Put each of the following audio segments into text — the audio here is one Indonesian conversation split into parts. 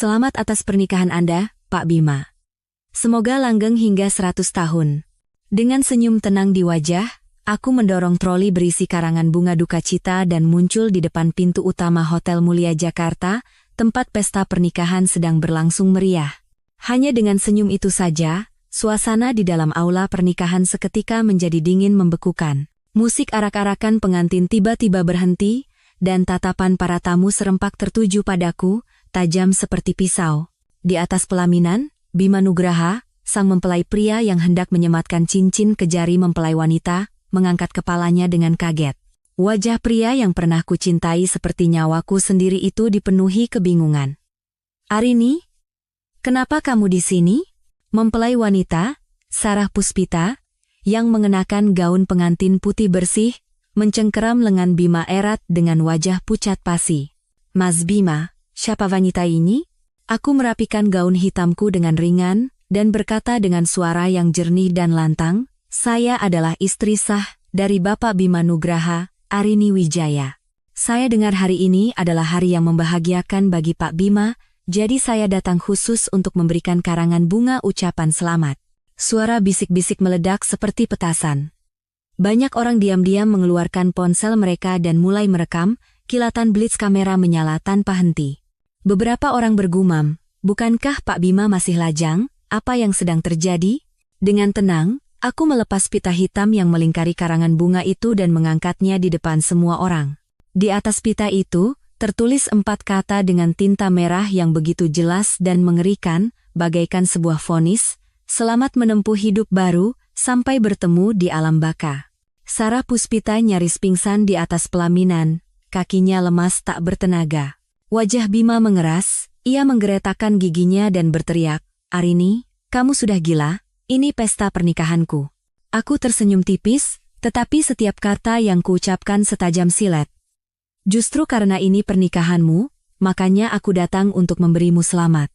Selamat atas pernikahan Anda, Pak Bima. Semoga langgeng hingga 100 tahun. Dengan senyum tenang di wajah, aku mendorong troli berisi karangan bunga duka cita dan muncul di depan pintu utama Hotel Mulia Jakarta, tempat pesta pernikahan sedang berlangsung meriah. Hanya dengan senyum itu saja, suasana di dalam aula pernikahan seketika menjadi dingin membekukan. Musik arak-arakan pengantin tiba-tiba berhenti, dan tatapan para tamu serempak tertuju padaku, tajam seperti pisau. Di atas pelaminan, Bima Nugraha, sang mempelai pria yang hendak menyematkan cincin ke jari mempelai wanita, mengangkat kepalanya dengan kaget. Wajah pria yang pernah kucintai seperti nyawaku sendiri itu dipenuhi kebingungan. "Arini, kenapa kamu di sini?" Mempelai wanita, Sarah Puspita, yang mengenakan gaun pengantin putih bersih, mencengkeram lengan Bima erat dengan wajah pucat pasi. "Mas Bima, siapa wanita ini?" Aku merapikan gaun hitamku dengan ringan, dan berkata dengan suara yang jernih dan lantang, "Saya adalah istri sah dari Bapak Bima Nugraha, Arini Wijaya. Saya dengar hari ini adalah hari yang membahagiakan bagi Pak Bima, jadi saya datang khusus untuk memberikan karangan bunga ucapan selamat." Suara bisik-bisik meledak seperti petasan. Banyak orang diam-diam mengeluarkan ponsel mereka dan mulai merekam, kilatan blitz kamera menyala tanpa henti. Beberapa orang bergumam, "Bukankah Pak Bima masih lajang? Apa yang sedang terjadi?" Dengan tenang, aku melepas pita hitam yang melingkari karangan bunga itu dan mengangkatnya di depan semua orang. Di atas pita itu, tertulis 4 kata dengan tinta merah yang begitu jelas dan mengerikan, bagaikan sebuah vonis, "Selamat menempuh hidup baru, sampai bertemu di alam baka." Sarah Puspita nyaris pingsan di atas pelaminan, kakinya lemas tak bertenaga. Wajah Bima mengeras, ia menggeretakkan giginya dan berteriak, "Arini, kamu sudah gila, ini pesta pernikahanku." Aku tersenyum tipis, tetapi setiap kata yang kuucapkan setajam silet. "Justru karena ini pernikahanmu, makanya aku datang untuk memberimu selamat."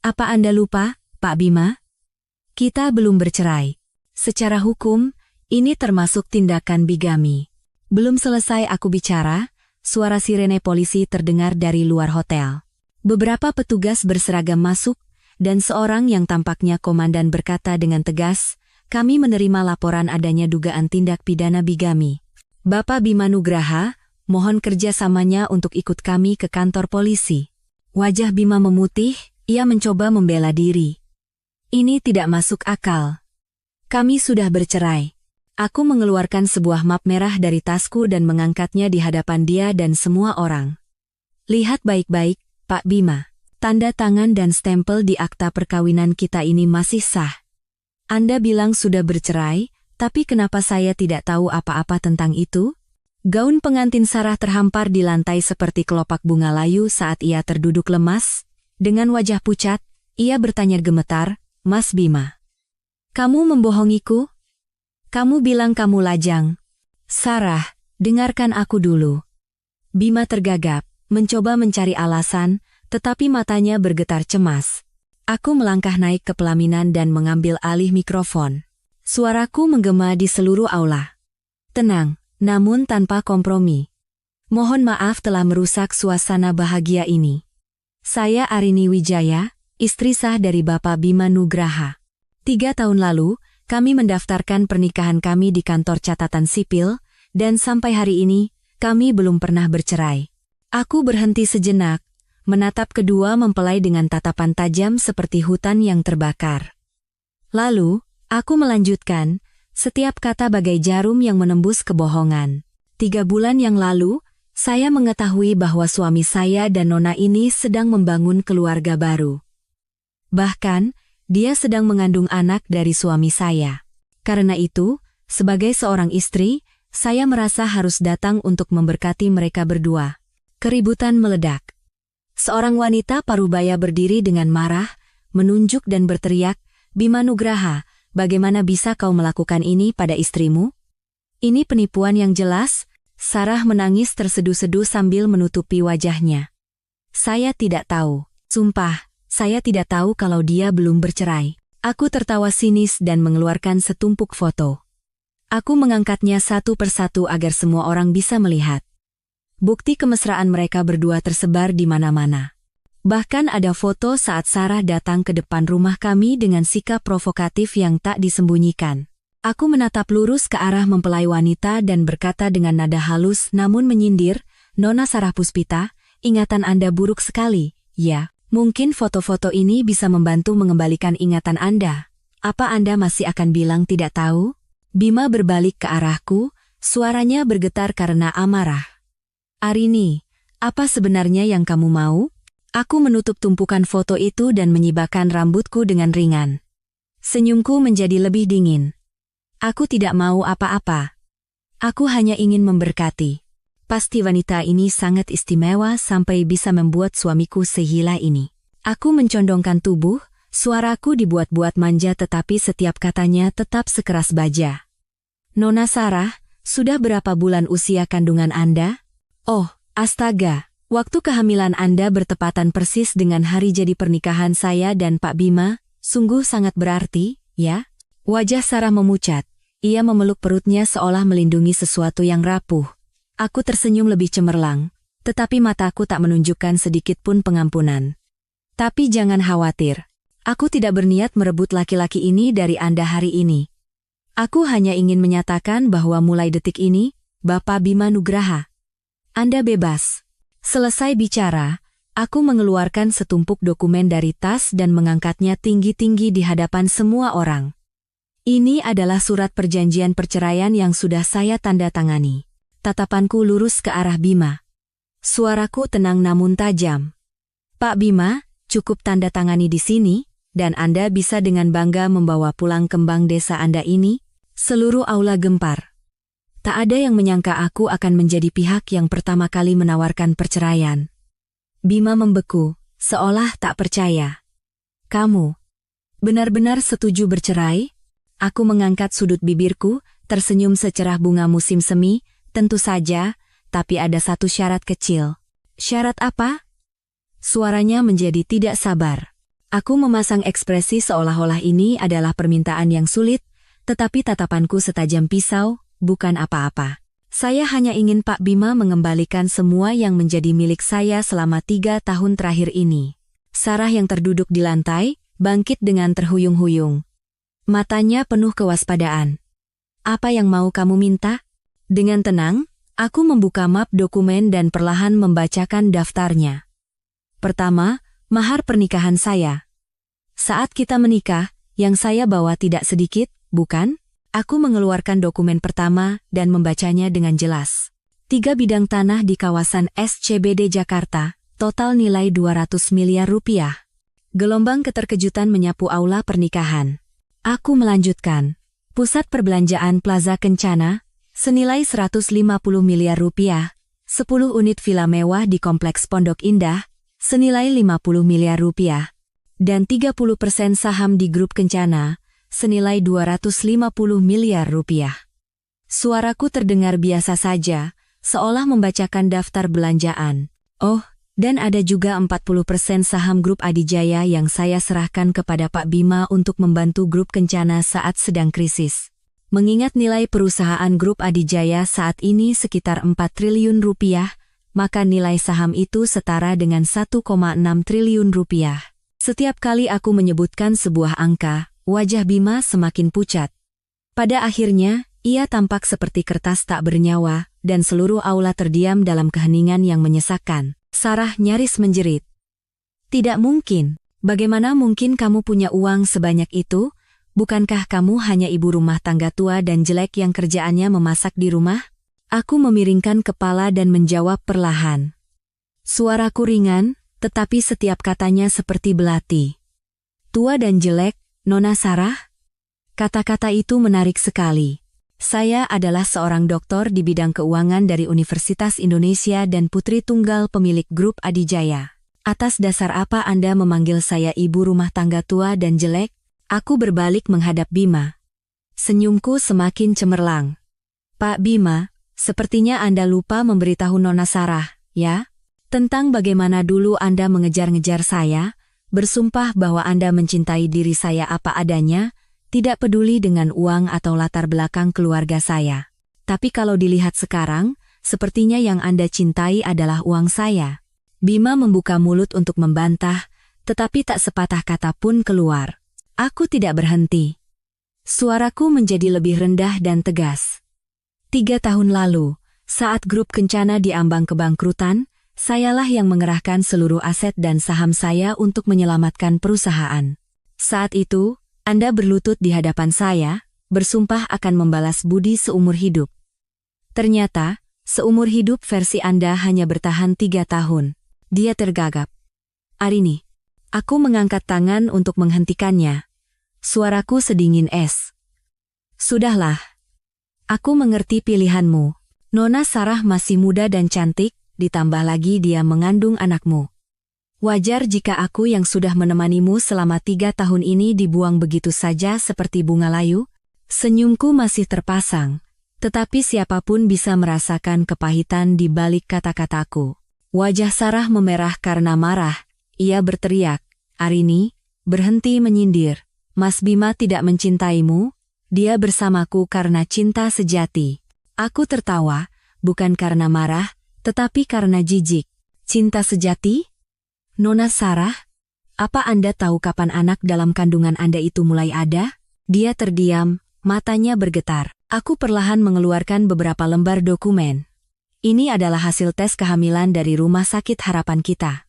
"Apa Anda lupa, Pak Bima? Kita belum bercerai. Secara hukum, ini termasuk tindakan bigami." Belum selesai aku bicara, suara sirene polisi terdengar dari luar hotel. Beberapa petugas berseragam masuk, dan seorang yang tampaknya komandan berkata dengan tegas, "Kami menerima laporan adanya dugaan tindak pidana bigami. Bapak Bima Nugraha, mohon kerjasamanya untuk ikut kami ke kantor polisi." Wajah Bima memutih, ia mencoba membela diri. "Ini tidak masuk akal. Kami sudah bercerai." Aku mengeluarkan sebuah map merah dari tasku dan mengangkatnya di hadapan dia dan semua orang. "Lihat baik-baik, Pak Bima. Tanda tangan dan stempel di akta perkawinan kita ini masih sah. Anda bilang sudah bercerai, tapi kenapa saya tidak tahu apa-apa tentang itu?" Gaun pengantin Sarah terhampar di lantai seperti kelopak bunga layu saat ia terduduk lemas. Dengan wajah pucat, ia bertanya gemetar, "Mas Bima, kamu membohongiku? Kamu bilang kamu lajang." "Sarah, dengarkan aku dulu." Bima tergagap, mencoba mencari alasan, tetapi matanya bergetar cemas. Aku melangkah naik ke pelaminan dan mengambil alih mikrofon. Suaraku menggema di seluruh aula. Tenang, namun tanpa kompromi. "Mohon maaf telah merusak suasana bahagia ini. Saya Arini Wijaya, istri sah dari Bapak Bima Nugraha. 3 tahun lalu, kami mendaftarkan pernikahan kami di kantor catatan sipil, dan sampai hari ini, kami belum pernah bercerai." Aku berhenti sejenak, menatap kedua mempelai dengan tatapan tajam seperti hutan yang terbakar. Lalu, aku melanjutkan, setiap kata bagai jarum yang menembus kebohongan. 3 bulan yang lalu, saya mengetahui bahwa suami saya dan nona ini sedang membangun keluarga baru. Bahkan, dia sedang mengandung anak dari suami saya. Karena itu, sebagai seorang istri, saya merasa harus datang untuk memberkati mereka berdua. Keributan meledak. Seorang wanita parubaya berdiri dengan marah, menunjuk dan berteriak, "Bima Nugraha, bagaimana bisa kau melakukan ini pada istrimu? Ini penipuan yang jelas." Sarah menangis terseduh-seduh sambil menutupi wajahnya. "Saya tidak tahu. Sumpah, saya tidak tahu kalau dia belum bercerai." Aku tertawa sinis dan mengeluarkan setumpuk foto. Aku mengangkatnya satu persatu agar semua orang bisa melihat. Bukti kemesraan mereka berdua tersebar di mana-mana. Bahkan ada foto saat Sarah datang ke depan rumah kami dengan sikap provokatif yang tak disembunyikan. Aku menatap lurus ke arah mempelai wanita dan berkata dengan nada halus namun menyindir, "Nona Sarah Puspita, ingatan Anda buruk sekali, ya. Mungkin foto-foto ini bisa membantu mengembalikan ingatan Anda. Apa Anda masih akan bilang tidak tahu?" Bima berbalik ke arahku, suaranya bergetar karena amarah. "Arini, apa sebenarnya yang kamu mau?" Aku menutup tumpukan foto itu dan menyibakkan rambutku dengan ringan. Senyumku menjadi lebih dingin. Aku tidak mau apa-apa. Aku hanya ingin memberkati. Pasti wanita ini sangat istimewa sampai bisa membuat suamiku segila ini. Aku mencondongkan tubuh, suaraku dibuat-buat manja tetapi setiap katanya tetap sekeras baja. "Nona Sarah, sudah berapa bulan usia kandungan Anda?" "Oh, astaga. Waktu kehamilan Anda bertepatan persis dengan hari jadi pernikahan saya dan Pak Bima, sungguh sangat berarti, ya?" Wajah Sarah memucat. Ia memeluk perutnya seolah melindungi sesuatu yang rapuh. Aku tersenyum lebih cemerlang, tetapi mataku tak menunjukkan sedikit pun pengampunan. "Tapi jangan khawatir. Aku tidak berniat merebut laki-laki ini dari Anda hari ini. Aku hanya ingin menyatakan bahwa mulai detik ini, Bapak Bima Nugraha, Anda bebas." Selesai bicara, aku mengeluarkan setumpuk dokumen dari tas dan mengangkatnya tinggi-tinggi di hadapan semua orang. "Ini adalah surat perjanjian perceraian yang sudah saya tanda tangani." Tatapanku lurus ke arah Bima. Suaraku tenang namun tajam. "Pak Bima, cukup tanda tangani di sini, dan Anda bisa dengan bangga membawa pulang kembang desa Anda ini." Seluruh aula gempar. Tak ada yang menyangka aku akan menjadi pihak yang pertama kali menawarkan perceraian. Bima membeku, seolah tak percaya. "Kamu benar-benar setuju bercerai?" Aku mengangkat sudut bibirku, tersenyum secerah bunga musim semi. "Tentu saja, tapi ada satu syarat kecil." "Syarat apa?" Suaranya menjadi tidak sabar. Aku memasang ekspresi seolah-olah ini adalah permintaan yang sulit, tetapi tatapanku setajam pisau, "Bukan apa-apa. Saya hanya ingin Pak Bima mengembalikan semua yang menjadi milik saya selama 3 tahun terakhir ini." Sarah yang terduduk di lantai, bangkit dengan terhuyung-huyung. Matanya penuh kewaspadaan. "Apa yang mau kamu minta?" Dengan tenang, aku membuka map dokumen dan perlahan membacakan daftarnya. Pertama, mahar pernikahan saya. Saat kita menikah, yang saya bawa tidak sedikit, bukan? Aku mengeluarkan dokumen pertama dan membacanya dengan jelas. 3 bidang tanah di kawasan SCBD Jakarta, total nilai 200 miliar rupiah. Gelombang keterkejutan menyapu aula pernikahan. Aku melanjutkan. Pusat perbelanjaan Plaza Kencana, senilai 150 miliar rupiah. 10 unit villa mewah di Kompleks Pondok Indah, senilai 50 miliar rupiah. Dan 30% saham di Grup Kencana, senilai 250 miliar rupiah. Suaraku terdengar biasa saja, seolah membacakan daftar belanjaan. Oh, dan ada juga 40% saham Grup Adijaya yang saya serahkan kepada Pak Bima untuk membantu Grup Kencana saat sedang krisis. Mengingat nilai perusahaan Grup Adijaya saat ini sekitar 4 triliun rupiah, maka nilai saham itu setara dengan 1,6 triliun rupiah. Setiap kali aku menyebutkan sebuah angka, wajah Bima semakin pucat. Pada akhirnya, ia tampak seperti kertas tak bernyawa, dan seluruh aula terdiam dalam keheningan yang menyesakkan. Sarah nyaris menjerit. "Tidak mungkin. Bagaimana mungkin kamu punya uang sebanyak itu? Bukankah kamu hanya ibu rumah tangga tua dan jelek yang kerjaannya memasak di rumah?" Aku memiringkan kepala dan menjawab perlahan. Suaraku ringan, tetapi setiap katanya seperti belati. "Tua dan jelek, Nona Sarah?" Kata-kata itu menarik sekali. Saya adalah seorang doktor di bidang keuangan dari Universitas Indonesia dan putri tunggal pemilik Grup Adijaya. Atas dasar apa Anda memanggil saya ibu rumah tangga tua dan jelek? Aku berbalik menghadap Bima. Senyumku semakin cemerlang. "Pak Bima, sepertinya Anda lupa memberitahu Nona Sarah, ya? Tentang bagaimana dulu Anda mengejar-ngejar saya, bersumpah bahwa Anda mencintai diri saya apa adanya, tidak peduli dengan uang atau latar belakang keluarga saya. Tapi kalau dilihat sekarang, sepertinya yang Anda cintai adalah uang saya." Bima membuka mulut untuk membantah, tetapi tak sepatah kata pun keluar. Aku tidak berhenti. Suaraku menjadi lebih rendah dan tegas. 3 tahun lalu, saat grup Kencana diambang kebangkrutan, sayalah yang mengerahkan seluruh aset dan saham saya untuk menyelamatkan perusahaan. Saat itu, Anda berlutut di hadapan saya, bersumpah akan membalas budi seumur hidup. Ternyata, seumur hidup versi Anda hanya bertahan 3 tahun. Dia tergagap. Arini, aku mengangkat tangan untuk menghentikannya. Suaraku sedingin es. Sudahlah. Aku mengerti pilihanmu. Nona Sarah masih muda dan cantik, ditambah lagi dia mengandung anakmu. Wajar jika aku yang sudah menemanimu selama 3 tahun ini dibuang begitu saja seperti bunga layu. Senyumku masih terpasang, tetapi siapapun bisa merasakan kepahitan di balik kata-kataku. Wajah Sarah memerah karena marah. Ia berteriak, Arini, berhenti menyindir. Mas Bima tidak mencintaimu, dia bersamaku karena cinta sejati. Aku tertawa, bukan karena marah, tetapi karena jijik. Cinta sejati? Nona Sarah, apa Anda tahu kapan anak dalam kandungan Anda itu mulai ada? Dia terdiam, matanya bergetar. Aku perlahan mengeluarkan beberapa lembar dokumen. Ini adalah hasil tes kehamilan dari Rumah Sakit Harapan kita.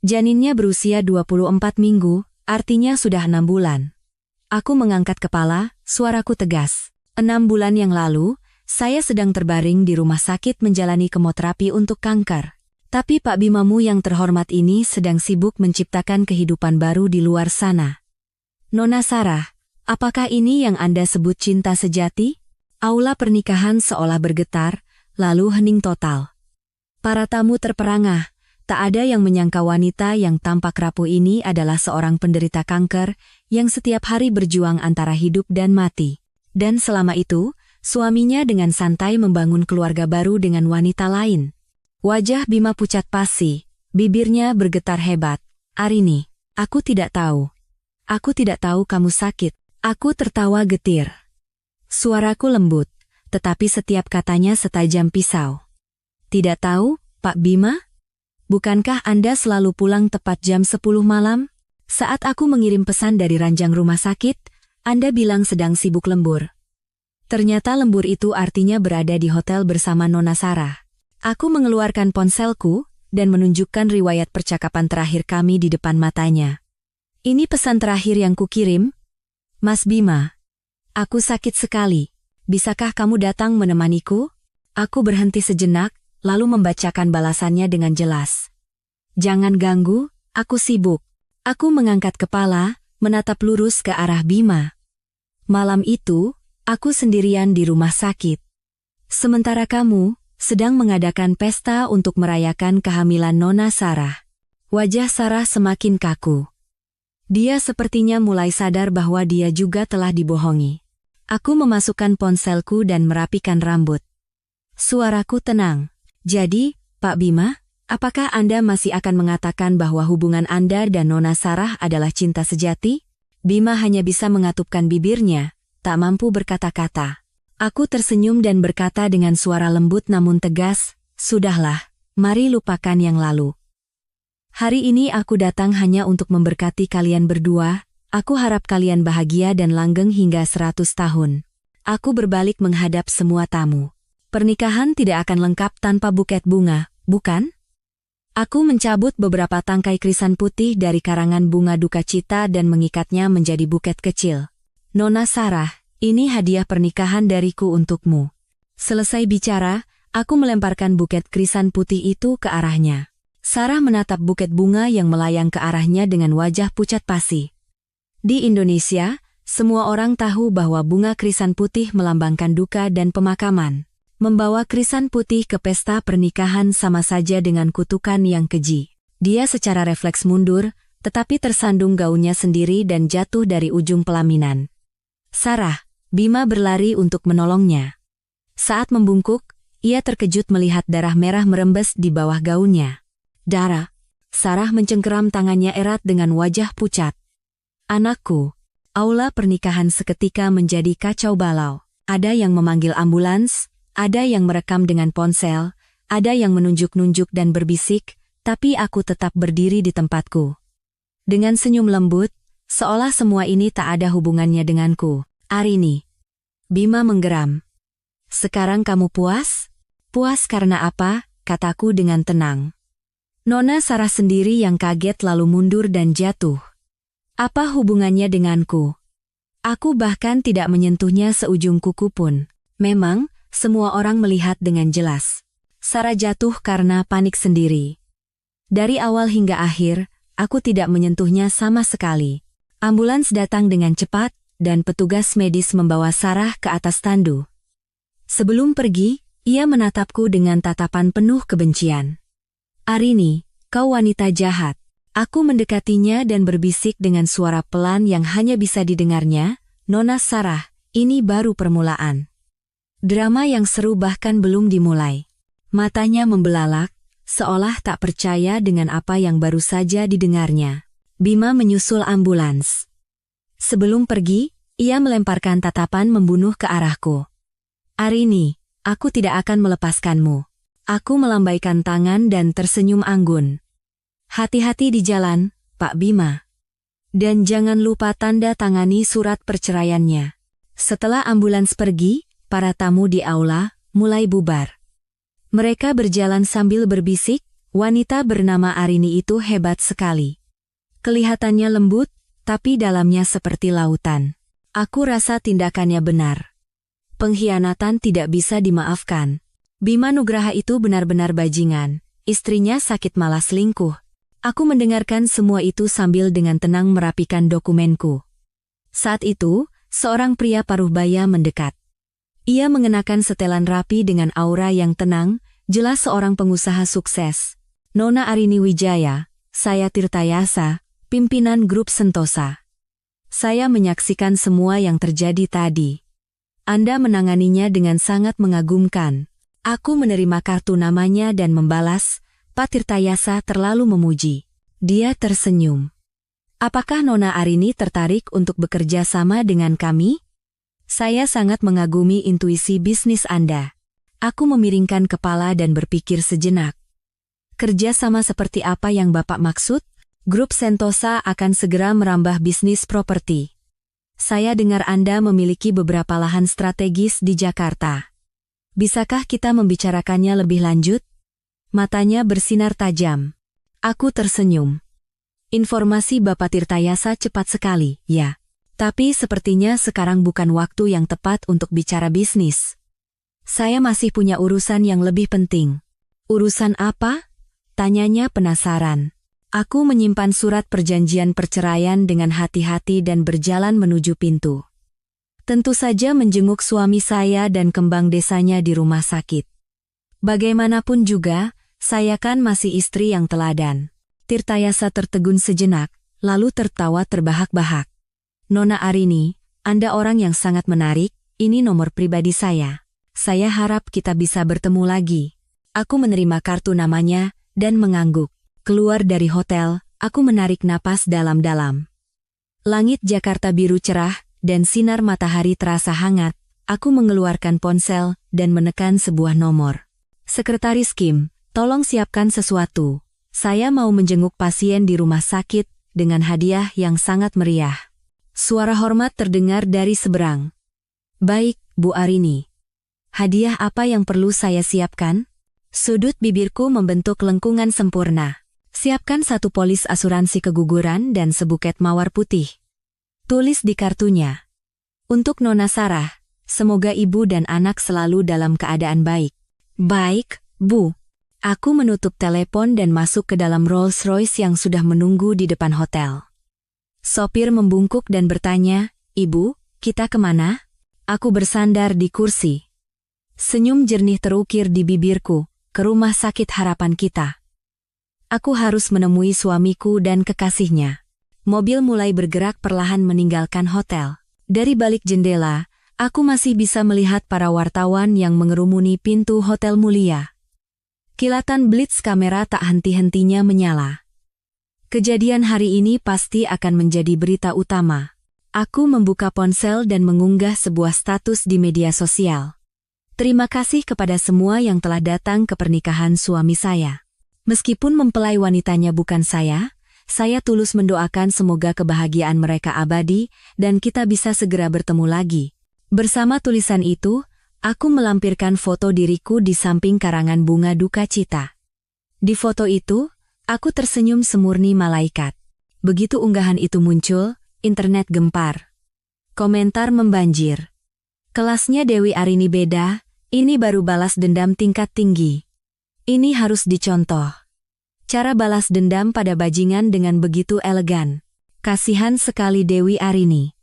Janinnya berusia 24 minggu, artinya sudah 6 bulan. Aku mengangkat kepala, suaraku tegas. 6 bulan yang lalu, saya sedang terbaring di rumah sakit menjalani kemoterapi untuk kanker. Tapi Pak Bimamu yang terhormat ini sedang sibuk menciptakan kehidupan baru di luar sana. Nona Sarah, apakah ini yang Anda sebut cinta sejati? Aula pernikahan seolah bergetar, lalu hening total. Para tamu terperangah, tak ada yang menyangka wanita yang tampak rapuh ini adalah seorang penderita kanker yang setiap hari berjuang antara hidup dan mati. Dan selama itu, suaminya dengan santai membangun keluarga baru dengan wanita lain. Wajah Bima pucat pasi, bibirnya bergetar hebat. Arini, aku tidak tahu. Aku tidak tahu kamu sakit. Aku tertawa getir. Suaraku lembut, tetapi setiap katanya setajam pisau. Tidak tahu, Pak Bima? Bukankah Anda selalu pulang tepat jam 10 malam? Saat aku mengirim pesan dari ranjang rumah sakit, Anda bilang sedang sibuk lembur. Ternyata lembur itu artinya berada di hotel bersama Nona Sarah. Aku mengeluarkan ponselku dan menunjukkan riwayat percakapan terakhir kami di depan matanya. Ini pesan terakhir yang kukirim. Mas Bima, aku sakit sekali. Bisakah kamu datang menemaniku? Aku berhenti sejenak, lalu membacakan balasannya dengan jelas. Jangan ganggu, aku sibuk. Aku mengangkat kepala, menatap lurus ke arah Bima. Malam itu, aku sendirian di rumah sakit. Sementara kamu sedang mengadakan pesta untuk merayakan kehamilan Nona Sarah. Wajah Sarah semakin kaku. Dia sepertinya mulai sadar bahwa dia juga telah dibohongi. Aku memasukkan ponselku dan merapikan rambut. Suaraku tenang. Jadi, Pak Bima, apakah Anda masih akan mengatakan bahwa hubungan Anda dan Nona Sarah adalah cinta sejati? Bima hanya bisa mengatupkan bibirnya, tak mampu berkata-kata. Aku tersenyum dan berkata dengan suara lembut namun tegas, sudahlah, mari lupakan yang lalu. Hari ini aku datang hanya untuk memberkati kalian berdua. Aku harap kalian bahagia dan langgeng hingga 100 tahun. Aku berbalik menghadap semua tamu. Pernikahan tidak akan lengkap tanpa buket bunga, bukan? Aku mencabut beberapa tangkai krisan putih dari karangan bunga duka cita dan mengikatnya menjadi buket kecil. Nona Sarah, ini hadiah pernikahan dariku untukmu. Selesai bicara, aku melemparkan buket krisan putih itu ke arahnya. Sarah menatap buket bunga yang melayang ke arahnya dengan wajah pucat pasi. Di Indonesia, semua orang tahu bahwa bunga krisan putih melambangkan duka dan pemakaman. Membawa krisan putih ke pesta pernikahan sama saja dengan kutukan yang keji. Dia secara refleks mundur, tetapi tersandung gaunnya sendiri dan jatuh dari ujung pelaminan. Sarah, Bima berlari untuk menolongnya. Saat membungkuk, ia terkejut melihat darah merah merembes di bawah gaunnya. Darah. Sarah mencengkeram tangannya erat dengan wajah pucat. Anakku. Aula pernikahan seketika menjadi kacau balau. Ada yang memanggil ambulans, ada yang merekam dengan ponsel, ada yang menunjuk-nunjuk dan berbisik, tapi aku tetap berdiri di tempatku. Dengan senyum lembut, seolah semua ini tak ada hubungannya denganku. Arini. Bima menggeram. Sekarang kamu puas? Puas karena apa? Kataku dengan tenang. Nona Sarah sendiri yang kaget lalu mundur dan jatuh. Apa hubungannya denganku? Aku bahkan tidak menyentuhnya seujung kuku pun. Memang, semua orang melihat dengan jelas. Sarah jatuh karena panik sendiri. Dari awal hingga akhir, aku tidak menyentuhnya sama sekali. Ambulans datang dengan cepat, dan petugas medis membawa Sarah ke atas tandu. Sebelum pergi, ia menatapku dengan tatapan penuh kebencian. Arini, kau wanita jahat. Aku mendekatinya dan berbisik dengan suara pelan yang hanya bisa didengarnya, Nona Sarah, ini baru permulaan. Drama yang seru bahkan belum dimulai. Matanya membelalak, seolah tak percaya dengan apa yang baru saja didengarnya. Bima menyusul ambulans. Sebelum pergi, ia melemparkan tatapan membunuh ke arahku. Arini, aku tidak akan melepaskanmu. Aku melambaikan tangan dan tersenyum anggun. Hati-hati di jalan, Pak Bima. Dan jangan lupa tanda tangani surat perceraiannya. Setelah ambulans pergi, para tamu di aula mulai bubar. Mereka berjalan sambil berbisik, wanita bernama Arini itu hebat sekali. Kelihatannya lembut, tapi dalamnya seperti lautan. Aku rasa tindakannya benar. Pengkhianatan tidak bisa dimaafkan. Bima Nugraha itu benar-benar bajingan. Istrinya sakit malah selingkuh. Aku mendengarkan semua itu sambil dengan tenang merapikan dokumenku. Saat itu, seorang pria paruh baya mendekat. Ia mengenakan setelan rapi dengan aura yang tenang, jelas seorang pengusaha sukses. Nona Arini Wijaya, saya Tirtayasa, pimpinan grup Sentosa. Saya menyaksikan semua yang terjadi tadi. Anda menanganinya dengan sangat mengagumkan. Aku menerima kartu namanya dan membalas, Pak Tirtayasa terlalu memuji. Dia tersenyum. Apakah Nona Arini tertarik untuk bekerja sama dengan kami? Saya sangat mengagumi intuisi bisnis Anda. Aku memiringkan kepala dan berpikir sejenak. Kerja sama seperti apa yang Bapak maksud? Grup Sentosa akan segera merambah bisnis properti. Saya dengar Anda memiliki beberapa lahan strategis di Jakarta. Bisakah kita membicarakannya lebih lanjut? Matanya bersinar tajam. Aku tersenyum. Informasi Bapak Tirtayasa cepat sekali, ya. Tapi sepertinya sekarang bukan waktu yang tepat untuk bicara bisnis. Saya masih punya urusan yang lebih penting. Urusan apa? Tanyanya penasaran. Aku menyimpan surat perjanjian perceraian dengan hati-hati dan berjalan menuju pintu. Tentu saja menjenguk suami saya dan kembang desanya di rumah sakit. Bagaimanapun juga, saya kan masih istri yang teladan. Tirtayasa tertegun sejenak, lalu tertawa terbahak-bahak. Nona Arini, Anda orang yang sangat menarik, ini nomor pribadi saya. Saya harap kita bisa bertemu lagi. Aku menerima kartu namanya, dan mengangguk. Keluar dari hotel, aku menarik napas dalam-dalam. Langit Jakarta biru cerah, dan sinar matahari terasa hangat. Aku mengeluarkan ponsel, dan menekan sebuah nomor. Sekretaris Kim, tolong siapkan sesuatu. Saya mau menjenguk pasien di rumah sakit, dengan hadiah yang sangat meriah. Suara hormat terdengar dari seberang. Baik, Bu Arini. Hadiah apa yang perlu saya siapkan? Sudut bibirku membentuk lengkungan sempurna. Siapkan 1 polis asuransi keguguran dan sebuket mawar putih. Tulis di kartunya. Untuk Nona Sarah, semoga ibu dan anak selalu dalam keadaan baik. Baik, Bu. Aku menutup telepon dan masuk ke dalam Rolls-Royce yang sudah menunggu di depan hotel. Sopir membungkuk dan bertanya, Ibu, kita kemana? Aku bersandar di kursi. Senyum jernih terukir di bibirku, ke rumah sakit harapan kita. Aku harus menemui suamiku dan kekasihnya. Mobil mulai bergerak perlahan meninggalkan hotel. Dari balik jendela, aku masih bisa melihat para wartawan yang mengerumuni pintu Hotel Mulia. Kilatan blitz kamera tak henti-hentinya menyala. Kejadian hari ini pasti akan menjadi berita utama. Aku membuka ponsel dan mengunggah sebuah status di media sosial. Terima kasih kepada semua yang telah datang ke pernikahan suami saya. Meskipun mempelai wanitanya bukan saya tulus mendoakan semoga kebahagiaan mereka abadi dan kita bisa segera bertemu lagi. Bersama tulisan itu, aku melampirkan foto diriku di samping karangan bunga duka cita. Di foto itu, aku tersenyum semurni malaikat. Begitu unggahan itu muncul, internet gempar. Komentar membanjir. Kelasnya Dewi Arini beda, ini baru balas dendam tingkat tinggi. Ini harus dicontoh. Cara balas dendam pada bajingan dengan begitu elegan. Kasihan sekali Dewi Arini.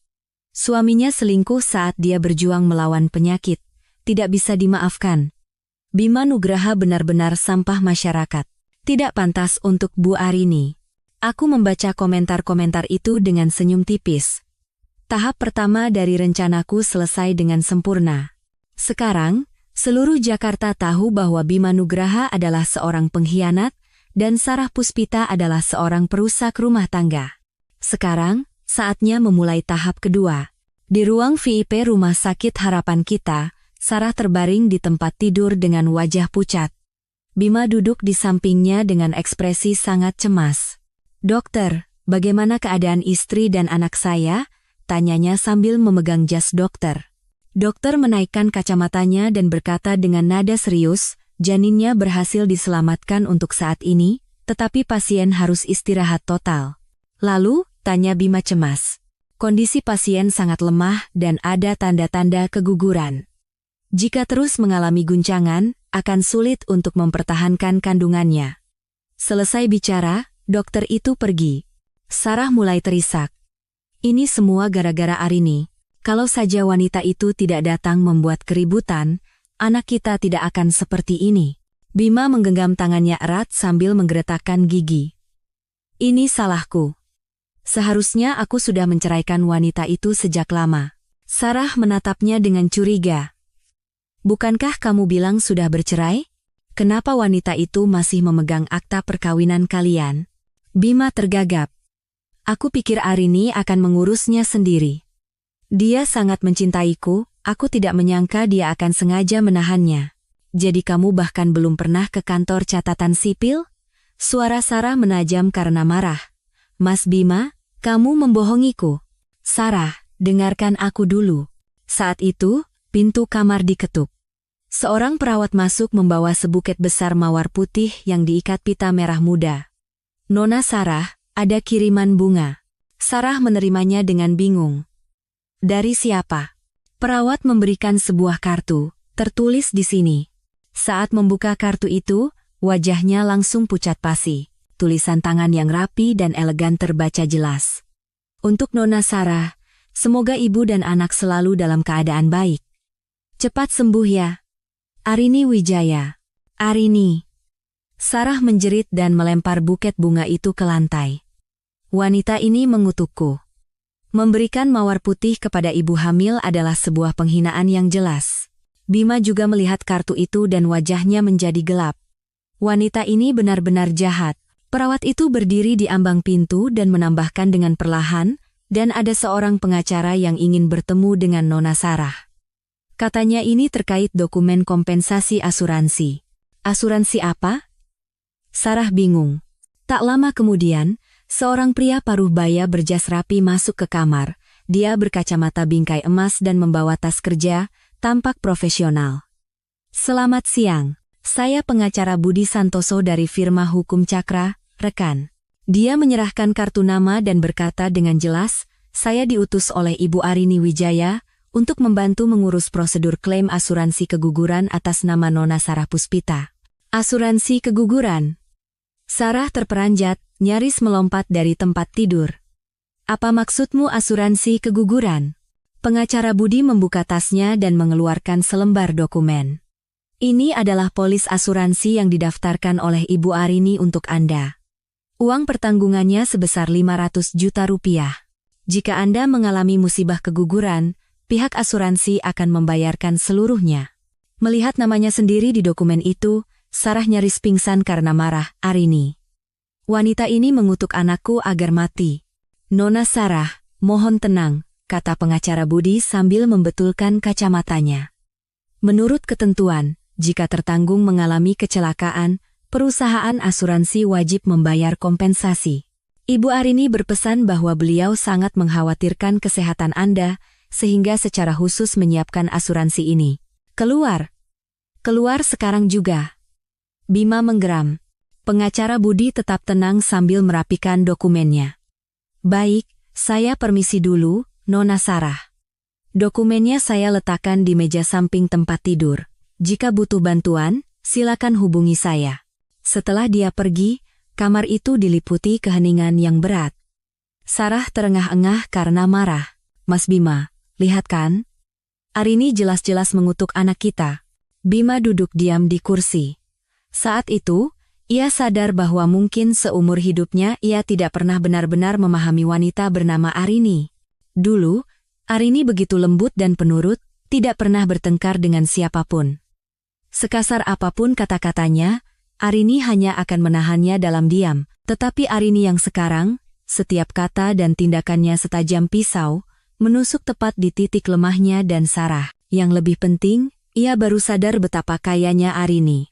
Suaminya selingkuh saat dia berjuang melawan penyakit. Tidak bisa dimaafkan. Bima Nugraha benar-benar sampah masyarakat. Tidak pantas untuk Bu Arini. Aku membaca komentar-komentar itu dengan senyum tipis. Tahap pertama dari rencanaku selesai dengan sempurna. Sekarang, seluruh Jakarta tahu bahwa Bima Nugraha adalah seorang pengkhianat dan Sarah Puspita adalah seorang perusak rumah tangga. Sekarang, saatnya memulai tahap kedua. Di ruang VIP Rumah Sakit Harapan Kita, Sarah terbaring di tempat tidur dengan wajah pucat. Bima duduk di sampingnya dengan ekspresi sangat cemas. "Dokter, bagaimana keadaan istri dan anak saya?" tanyanya sambil memegang jas dokter. Dokter menaikkan kacamatanya dan berkata dengan nada serius, "Janinnya berhasil diselamatkan untuk saat ini, tetapi pasien harus istirahat total." "Lalu?" tanya Bima cemas. "Kondisi pasien sangat lemah dan ada tanda-tanda keguguran. Jika terus mengalami guncangan, akan sulit untuk mempertahankan kandungannya." Selesai bicara, dokter itu pergi. Sarah mulai terisak. Ini semua gara-gara Arini. Kalau saja wanita itu tidak datang membuat keributan, anak kita tidak akan seperti ini. Bima menggenggam tangannya erat sambil menggeretakkan gigi. "Ini salahku. Seharusnya aku sudah menceraikan wanita itu sejak lama." Sarah menatapnya dengan curiga. "Bukankah kamu bilang sudah bercerai? Kenapa wanita itu masih memegang akta perkawinan kalian?" Bima tergagap. "Aku pikir Arini akan mengurusnya sendiri. Dia sangat mencintaiku, aku tidak menyangka dia akan sengaja menahannya." "Jadi kamu bahkan belum pernah ke kantor catatan sipil?" Suara Sarah menajam karena marah. "Mas Bima, kamu membohongiku." "Sarah, dengarkan aku dulu." Saat itu, pintu kamar diketuk. Seorang perawat masuk membawa sebuket besar mawar putih yang diikat pita merah muda. "Nona Sarah, ada kiriman bunga." Sarah menerimanya dengan bingung. "Dari siapa?" Perawat memberikan sebuah kartu, tertulis di sini. Saat membuka kartu itu, wajahnya langsung pucat pasi. Tulisan tangan yang rapi dan elegan terbaca jelas. "Untuk Nona Sarah, semoga ibu dan anak selalu dalam keadaan baik. Cepat sembuh ya. Arini Wijaya." "Arini." Sarah menjerit dan melempar buket bunga itu ke lantai. "Wanita ini mengutukku." Memberikan mawar putih kepada ibu hamil adalah sebuah penghinaan yang jelas. Bima juga melihat kartu itu dan wajahnya menjadi gelap. Wanita ini benar-benar jahat. Perawat itu berdiri di ambang pintu dan menambahkan dengan perlahan, "Dan ada seorang pengacara yang ingin bertemu dengan Nona Sarah." Katanya ini terkait dokumen kompensasi asuransi. "Asuransi apa?" Sarah bingung. Tak lama kemudian, seorang pria paruh baya berjas rapi masuk ke kamar. Dia berkacamata bingkai emas dan membawa tas kerja, tampak profesional. "Selamat siang. Saya pengacara Budi Santoso dari firma Hukum Cakra, rekan." Dia menyerahkan kartu nama dan berkata dengan jelas, "Saya diutus oleh Ibu Arini Wijaya untuk membantu mengurus prosedur klaim asuransi keguguran atas nama Nona Sarah Puspita." "Asuransi keguguran?" Sarah terperanjat, nyaris melompat dari tempat tidur. "Apa maksudmu asuransi keguguran?" Pengacara Budi membuka tasnya dan mengeluarkan selembar dokumen. "Ini adalah polis asuransi yang didaftarkan oleh Ibu Arini untuk Anda. Uang pertanggungannya sebesar 500 juta rupiah. Jika Anda mengalami musibah keguguran, pihak asuransi akan membayarkan seluruhnya." Melihat namanya sendiri di dokumen itu, Sarah nyaris pingsan karena marah. "Arini. Wanita ini mengutuk anakku agar mati." "Nona Sarah, mohon tenang," kata pengacara Budi sambil membetulkan kacamatanya. "Menurut ketentuan, jika tertanggung mengalami kecelakaan, perusahaan asuransi wajib membayar kompensasi. Ibu Arini berpesan bahwa beliau sangat mengkhawatirkan kesehatan Anda, sehingga secara khusus menyiapkan asuransi ini. Keluar. Keluar sekarang juga. Bima menggeram. Pengacara Budi tetap tenang sambil merapikan dokumennya. Baik, saya permisi dulu, Nona Sarah. Dokumennya saya letakkan di meja samping tempat tidur. Jika butuh bantuan, silakan hubungi saya. Setelah dia pergi, kamar itu diliputi keheningan yang berat. Sarah terengah-engah karena marah. Mas Bima, lihat kan? Arini jelas-jelas mengutuk anak kita. Bima duduk diam di kursi. Saat itu, ia sadar bahwa mungkin seumur hidupnya ia tidak pernah benar-benar memahami wanita bernama Arini. Dulu, Arini begitu lembut dan penurut, tidak pernah bertengkar dengan siapapun. Sekasar apapun kata-katanya, Arini hanya akan menahannya dalam diam. Tetapi Arini yang sekarang, setiap kata dan tindakannya setajam pisau, menusuk tepat di titik lemahnya dan Sarah. Yang lebih penting, ia baru sadar betapa kayanya Arini.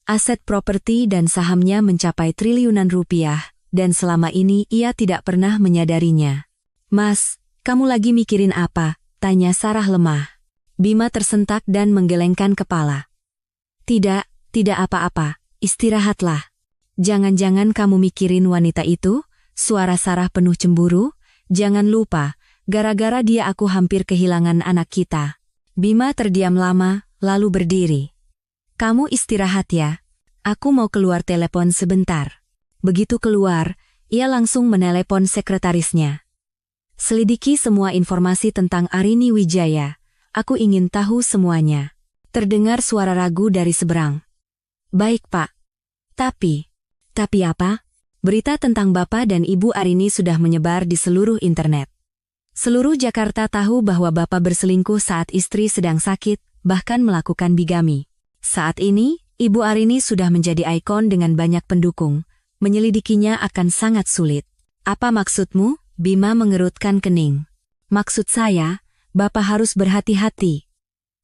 Aset properti dan sahamnya mencapai triliunan rupiah, dan selama ini ia tidak pernah menyadarinya. Mas, kamu lagi mikirin apa? Tanya Sarah lemah. Bima tersentak dan menggelengkan kepala. Tidak apa-apa, istirahatlah. Jangan-jangan kamu mikirin wanita itu? Suara Sarah penuh cemburu. Jangan lupa, gara-gara dia aku hampir kehilangan anak kita. Bima terdiam lama, lalu berdiri. Kamu istirahat ya. Aku mau keluar telepon sebentar. Begitu keluar, ia langsung menelepon sekretarisnya. Selidiki semua informasi tentang Arini Wijaya. Aku ingin tahu semuanya. Terdengar suara ragu dari seberang. Baik Pak. Tapi apa? Berita tentang Bapak dan Ibu Arini sudah menyebar di seluruh internet. Seluruh Jakarta tahu bahwa Bapak berselingkuh saat istri sedang sakit, bahkan melakukan bigami. Saat ini, Ibu Arini sudah menjadi ikon dengan banyak pendukung. Menyelidikinya akan sangat sulit. Apa maksudmu? Bima mengerutkan kening. Maksud saya, Bapak harus berhati-hati.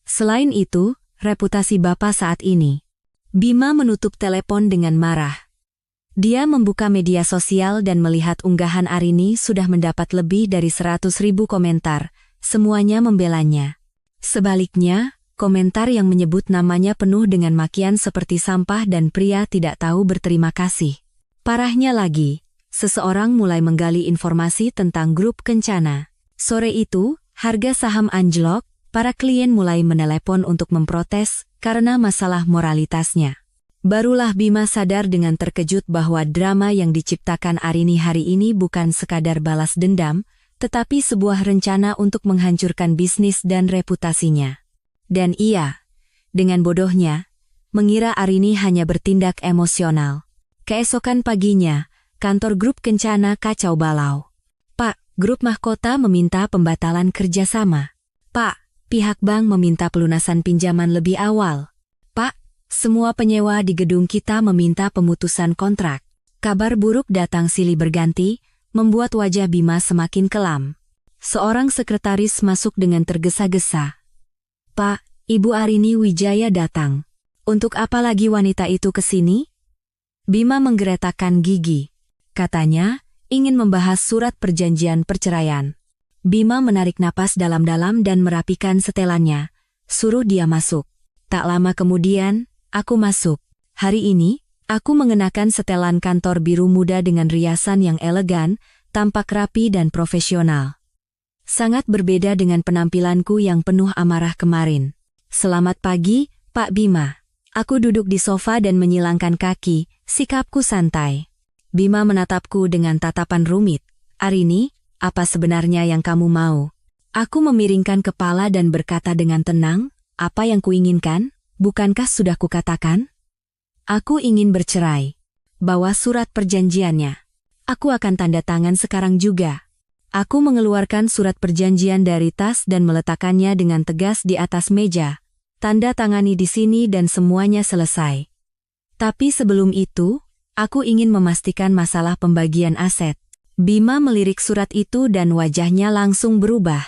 Selain itu, reputasi Bapak saat ini. Bima menutup telepon dengan marah. Dia membuka media sosial dan melihat unggahan Arini sudah mendapat lebih dari 100.000 komentar, semuanya membelanya. Sebaliknya, komentar yang menyebut namanya penuh dengan makian seperti sampah dan pria tidak tahu berterima kasih. Parahnya lagi, seseorang mulai menggali informasi tentang grup Kencana. Sore itu, harga saham anjlok, para klien mulai menelepon untuk memprotes karena masalah moralitasnya. Barulah Bima sadar dengan terkejut bahwa drama yang diciptakan Arini hari ini bukan sekadar balas dendam, tetapi sebuah rencana untuk menghancurkan bisnis dan reputasinya. Dan ia, dengan bodohnya, mengira Arini hanya bertindak emosional. Keesokan paginya, kantor grup Kencana kacau balau. Pak, grup mahkota meminta pembatalan kerjasama. Pak, pihak bank meminta pelunasan pinjaman lebih awal. Pak, semua penyewa di gedung kita meminta pemutusan kontrak. Kabar buruk datang silih berganti, membuat wajah Bima semakin kelam. Seorang sekretaris masuk dengan tergesa-gesa. Pak, Ibu Arini Wijaya datang. Untuk apa lagi wanita itu ke sini? Bima menggeretakkan gigi. Katanya, ingin membahas surat perjanjian perceraian. Bima menarik napas dalam-dalam dan merapikan setelannya. Suruh dia masuk. Tak lama kemudian, aku masuk. Hari ini, aku mengenakan setelan kantor biru muda dengan riasan yang elegan, tampak rapi dan profesional. Sangat berbeda dengan penampilanku yang penuh amarah kemarin. Selamat pagi, Pak Bima. Aku duduk di sofa dan menyilangkan kaki, sikapku santai. Bima menatapku dengan tatapan rumit. Arini, apa sebenarnya yang kamu mau? Aku memiringkan kepala dan berkata dengan tenang, apa yang kuinginkan? Bukankah sudah kukatakan? Aku ingin bercerai. Bawa surat perjanjiannya. Aku akan tanda tangan sekarang juga. Aku mengeluarkan surat perjanjian dari tas dan meletakkannya dengan tegas di atas meja. Tanda tangani di sini dan semuanya selesai. Tapi sebelum itu, aku ingin memastikan masalah pembagian aset. Bima melirik surat itu dan wajahnya langsung berubah.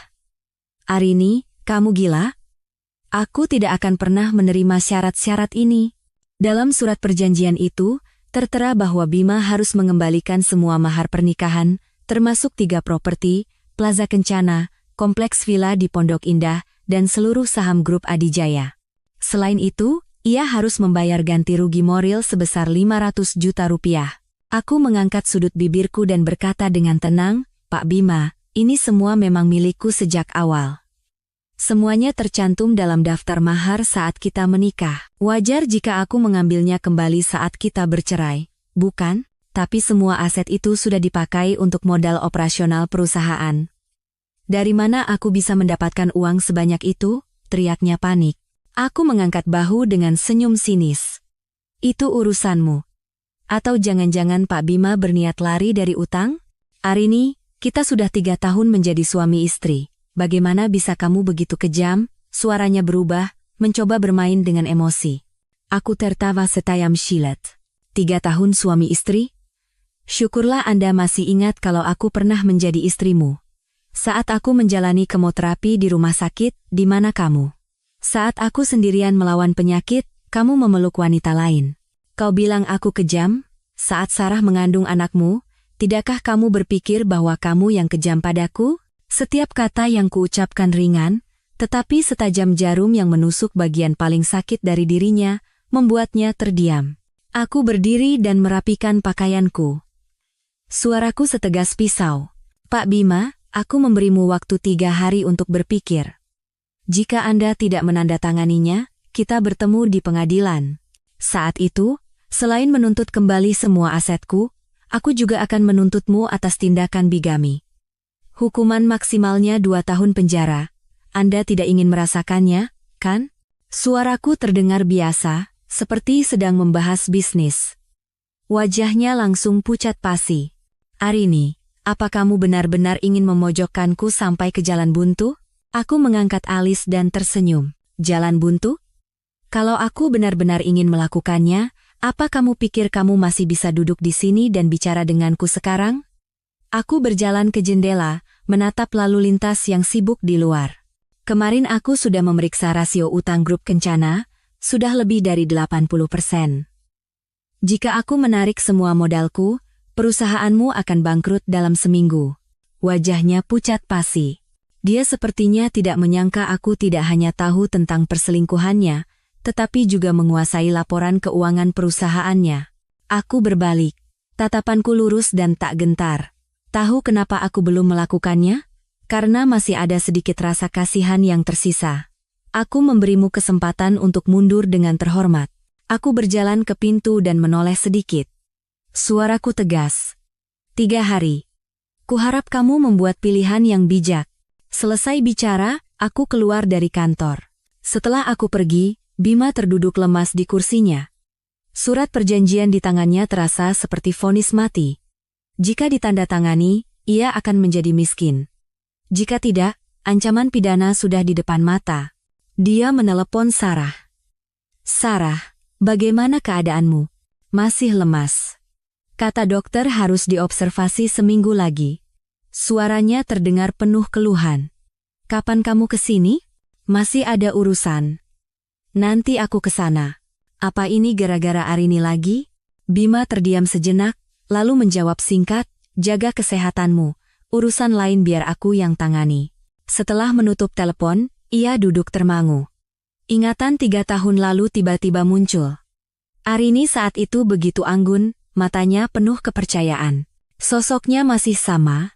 Arini, kamu gila? Aku tidak akan pernah menerima syarat-syarat ini. Dalam surat perjanjian itu, tertera bahwa Bima harus mengembalikan semua mahar pernikahan, termasuk 3 properti, Plaza Kencana, kompleks villa di Pondok Indah, dan seluruh saham grup Adijaya. Selain itu, ia harus membayar ganti rugi moral sebesar 500 juta rupiah. Aku mengangkat sudut bibirku dan berkata dengan tenang, Pak Bima, ini semua memang milikku sejak awal. Semuanya tercantum dalam daftar mahar saat kita menikah. Wajar jika aku mengambilnya kembali saat kita bercerai, bukan? Tapi semua aset itu sudah dipakai untuk modal operasional perusahaan. Dari mana aku bisa mendapatkan uang sebanyak itu? Teriaknya panik. Aku mengangkat bahu dengan senyum sinis. Itu urusanmu. Atau jangan-jangan Pak Bima berniat lari dari utang? Arini, kita sudah 3 tahun menjadi suami istri. Bagaimana bisa kamu begitu kejam? Suaranya berubah, mencoba bermain dengan emosi. Aku tertawa setayam silet. 3 tahun suami istri? Syukurlah Anda masih ingat kalau aku pernah menjadi istrimu. Saat aku menjalani kemoterapi di rumah sakit, di mana kamu? Saat aku sendirian melawan penyakit, kamu memeluk wanita lain. Kau bilang aku kejam? Saat Sarah mengandung anakmu, tidakkah kamu berpikir bahwa kamu yang kejam padaku? Setiap kata yang kuucapkan ringan, tetapi setajam jarum yang menusuk bagian paling sakit dari dirinya, membuatnya terdiam. Aku berdiri dan merapikan pakaianku. Suaraku setegas pisau. Pak Bima, aku memberimu waktu 3 hari untuk berpikir. Jika Anda tidak menandatanganinya, kita bertemu di pengadilan. Saat itu, selain menuntut kembali semua asetku, aku juga akan menuntutmu atas tindakan bigami. Hukuman maksimalnya 2 tahun penjara. Anda tidak ingin merasakannya, kan? Suaraku terdengar biasa, seperti sedang membahas bisnis. Wajahnya langsung pucat pasi. Arini, apa kamu benar-benar ingin memojokkanku sampai ke jalan buntu? Aku mengangkat alis dan tersenyum. Jalan buntu? Kalau aku benar-benar ingin melakukannya, apa kamu pikir kamu masih bisa duduk di sini dan bicara denganku sekarang? Aku berjalan ke jendela, menatap lalu lintas yang sibuk di luar. Kemarin aku sudah memeriksa rasio utang grup Kencana, sudah lebih dari 80%. Jika aku menarik semua modalku, perusahaanmu akan bangkrut dalam seminggu. Wajahnya pucat pasi. Dia sepertinya tidak menyangka aku tidak hanya tahu tentang perselingkuhannya, tetapi juga menguasai laporan keuangan perusahaannya. Aku berbalik. Tatapanku lurus dan tak gentar. Tahu kenapa aku belum melakukannya? Karena masih ada sedikit rasa kasihan yang tersisa. Aku memberimu kesempatan untuk mundur dengan terhormat. Aku berjalan ke pintu dan menoleh sedikit. Suaraku tegas. 3 hari. Kuharap kamu membuat pilihan yang bijak. Selesai bicara, aku keluar dari kantor. Setelah aku pergi, Bima terduduk lemas di kursinya. Surat perjanjian di tangannya terasa seperti vonis mati. Jika ditandatangani, ia akan menjadi miskin. Jika tidak, ancaman pidana sudah di depan mata. Dia menelepon Sarah. Sarah, bagaimana keadaanmu? Masih lemas. Kata dokter harus diobservasi seminggu lagi. Suaranya terdengar penuh keluhan. Kapan kamu ke sini? Masih ada urusan. Nanti aku ke sana. Apa ini gara-gara Arini lagi? Bima terdiam sejenak, lalu menjawab singkat, jaga kesehatanmu, urusan lain biar aku yang tangani. Setelah menutup telepon, ia duduk termangu. Ingatan 3 tahun lalu tiba-tiba muncul. Arini saat itu begitu anggun, matanya penuh kepercayaan. Sosoknya masih sama,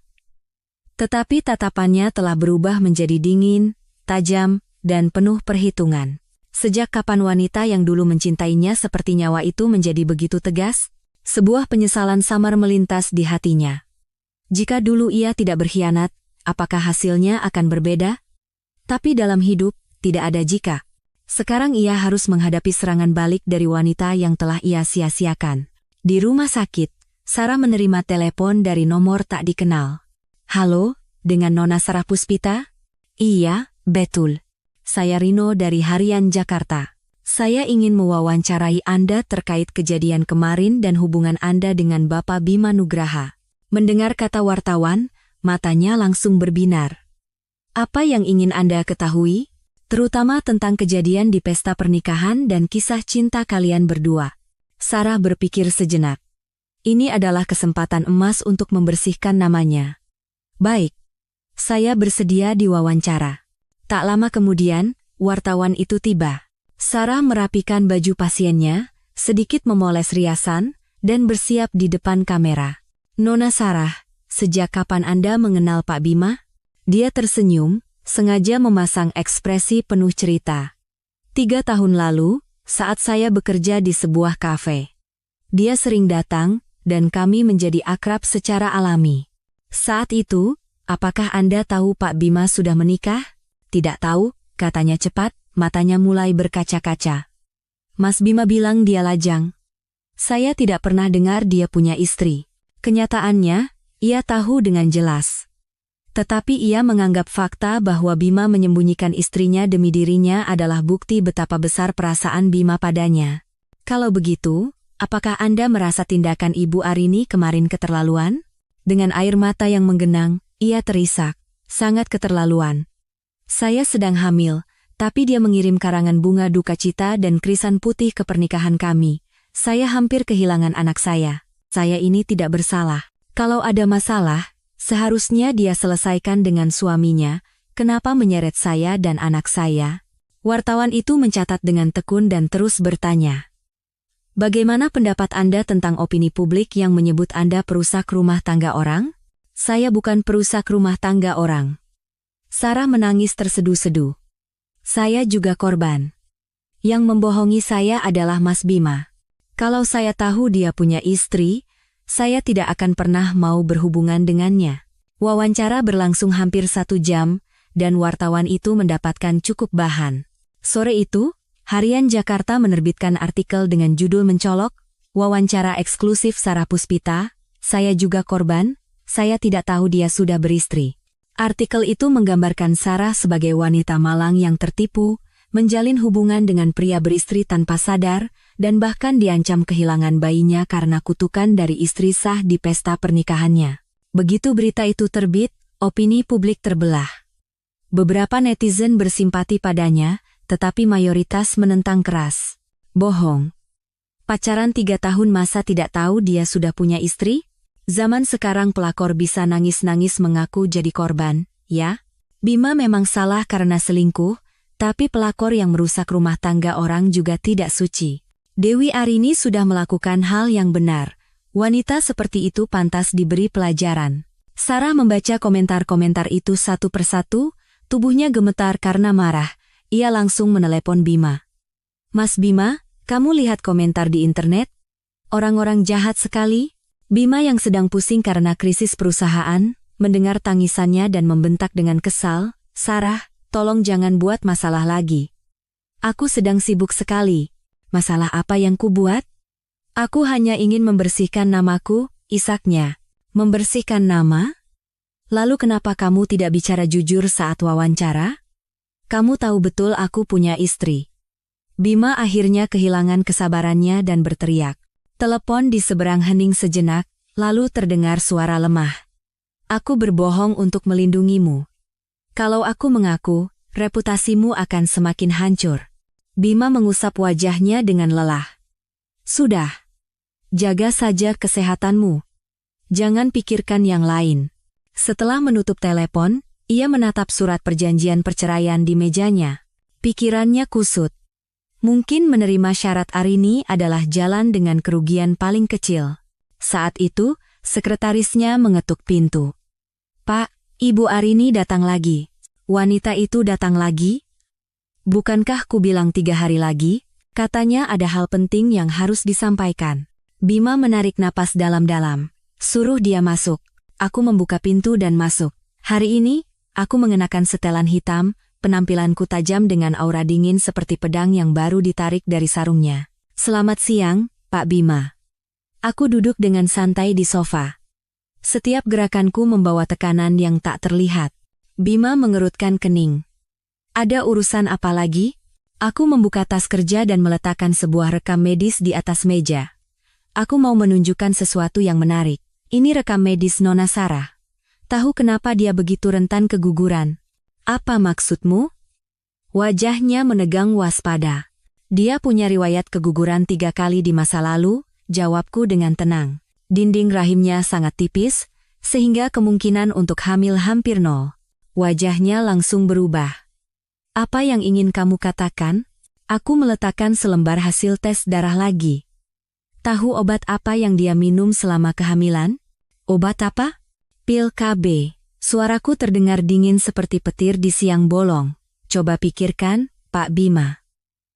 tetapi tatapannya telah berubah menjadi dingin, tajam, dan penuh perhitungan. Sejak kapan wanita yang dulu mencintainya seperti nyawa itu menjadi begitu tegas? Sebuah penyesalan samar melintas di hatinya. Jika dulu ia tidak berkhianat, apakah hasilnya akan berbeda? Tapi dalam hidup, tidak ada jika. Sekarang ia harus menghadapi serangan balik dari wanita yang telah ia sia-siakan. Di rumah sakit, Sarah menerima telepon dari nomor tak dikenal. Halo, dengan Nona Sarah Puspita? Iya, betul. Saya Rino dari Harian Jakarta. Saya ingin mewawancarai Anda terkait kejadian kemarin dan hubungan Anda dengan Bapak Bima Nugraha. Mendengar kata wartawan, matanya langsung berbinar. Apa yang ingin Anda ketahui? terutama tentang kejadian di pesta pernikahan dan kisah cinta kalian berdua. Sarah berpikir sejenak. Ini adalah kesempatan emas untuk membersihkan namanya. Baik, saya bersedia diwawancara. Tak lama kemudian, wartawan itu tiba. Sarah merapikan baju pasiennya, sedikit memoles riasan, dan bersiap di depan kamera. Nona Sarah, sejak kapan Anda mengenal Pak Bima? Dia tersenyum, sengaja memasang ekspresi penuh cerita. 3 tahun lalu, saat saya bekerja di sebuah kafe. Dia sering datang, dan kami menjadi akrab secara alami. Saat itu, apakah Anda tahu Pak Bima sudah menikah? Tidak tahu, katanya cepat, matanya mulai berkaca-kaca. Mas Bima bilang dia lajang. Saya tidak pernah dengar dia punya istri. Kenyataannya, ia tahu dengan jelas. Tetapi ia menganggap fakta bahwa Bima menyembunyikan istrinya demi dirinya adalah bukti betapa besar perasaan Bima padanya. Kalau begitu, apakah Anda merasa tindakan Ibu Arini kemarin keterlaluan? Dengan air mata yang menggenang, ia terisak. Sangat keterlaluan. Saya sedang hamil, tapi dia mengirim karangan bunga duka cita dan krisan putih ke pernikahan kami. Saya hampir kehilangan anak saya. Saya ini tidak bersalah. Kalau ada masalah, seharusnya dia selesaikan dengan suaminya. Kenapa menyeret saya dan anak saya? Wartawan itu mencatat dengan tekun dan terus bertanya. Bagaimana pendapat Anda tentang opini publik yang menyebut Anda perusak rumah tangga orang? Saya bukan perusak rumah tangga orang. Sarah menangis terseduh-seduh. Saya juga korban. Yang membohongi saya adalah Mas Bima. Kalau saya tahu dia punya istri, saya tidak akan pernah mau berhubungan dengannya. Wawancara berlangsung hampir 1 jam, dan wartawan itu mendapatkan cukup bahan. Sore itu, Harian Jakarta menerbitkan artikel dengan judul mencolok, wawancara eksklusif Sarah Puspita, saya juga korban, saya tidak tahu dia sudah beristri. Artikel itu menggambarkan Sarah sebagai wanita malang yang tertipu, menjalin hubungan dengan pria beristri tanpa sadar, dan bahkan diancam kehilangan bayinya karena kutukan dari istri sah di pesta pernikahannya. Begitu berita itu terbit, opini publik terbelah. Beberapa netizen bersimpati padanya, tetapi mayoritas menentang keras. Bohong. Pacaran 3 tahun masa tidak tahu dia sudah punya istri? Zaman sekarang pelakor bisa nangis-nangis mengaku jadi korban, ya? Bima memang salah karena selingkuh, tapi pelakor yang merusak rumah tangga orang juga tidak suci. Dewi Arini sudah melakukan hal yang benar. Wanita seperti itu pantas diberi pelajaran. Sarah membaca komentar-komentar itu satu persatu, tubuhnya gemetar karena marah. Ia langsung menelepon Bima. Mas Bima, kamu lihat komentar di internet? Orang-orang jahat sekali. Bima yang sedang pusing karena krisis perusahaan, mendengar tangisannya dan membentak dengan kesal, Sarah, tolong jangan buat masalah lagi. Aku sedang sibuk sekali. Masalah apa yang ku buat? Aku hanya ingin membersihkan namaku, isaknya. Membersihkan nama? Lalu kenapa kamu tidak bicara jujur saat wawancara? Kamu tahu betul aku punya istri. Bima akhirnya kehilangan kesabarannya dan berteriak. Telepon di seberang hening sejenak, lalu terdengar suara lemah. Aku berbohong untuk melindungimu. Kalau aku mengaku, reputasimu akan semakin hancur. Bima mengusap wajahnya dengan lelah. Sudah. Jaga saja kesehatanmu. Jangan pikirkan yang lain. Setelah menutup telepon, ia menatap surat perjanjian perceraian di mejanya. Pikirannya kusut. Mungkin menerima syarat Arini adalah jalan dengan kerugian paling kecil. Saat itu, sekretarisnya mengetuk pintu. Pak, Ibu Arini datang lagi. Wanita itu datang lagi? Bukankah ku bilang 3 hari lagi? Katanya ada hal penting yang harus disampaikan. Bima menarik napas dalam-dalam. Suruh dia masuk. Aku membuka pintu dan masuk. Hari ini, aku mengenakan setelan hitam, penampilanku tajam dengan aura dingin seperti pedang yang baru ditarik dari sarungnya. Selamat siang, Pak Bima. Aku duduk dengan santai di sofa. Setiap gerakanku membawa tekanan yang tak terlihat. Bima mengerutkan kening. Ada urusan apa lagi? Aku membuka tas kerja dan meletakkan sebuah rekam medis di atas meja. Aku mau menunjukkan sesuatu yang menarik. Ini rekam medis Nona Sarah. Tahu kenapa dia begitu rentan keguguran? Apa maksudmu? Wajahnya menegang waspada. Dia punya riwayat keguguran 3 kali di masa lalu, jawabku dengan tenang. Dinding rahimnya sangat tipis, sehingga kemungkinan untuk hamil hampir nol. Wajahnya langsung berubah. Apa yang ingin kamu katakan? Aku meletakkan selembar hasil tes darah lagi. Tahu obat apa yang dia minum selama kehamilan? Obat apa? Pil KB. Suaraku terdengar dingin seperti petir di siang bolong. Coba pikirkan, Pak Bima.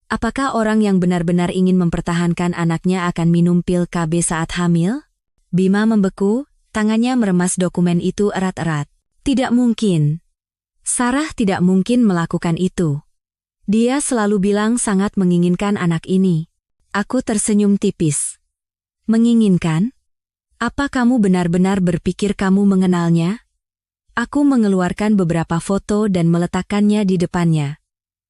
Apakah orang yang benar-benar ingin mempertahankan anaknya akan minum pil KB saat hamil? Bima membeku, tangannya meremas dokumen itu erat-erat. Tidak mungkin. Sarah tidak mungkin melakukan itu. Dia selalu bilang sangat menginginkan anak ini. Aku tersenyum tipis. Menginginkan? Apa kamu benar-benar berpikir kamu mengenalnya? Aku mengeluarkan beberapa foto dan meletakkannya di depannya.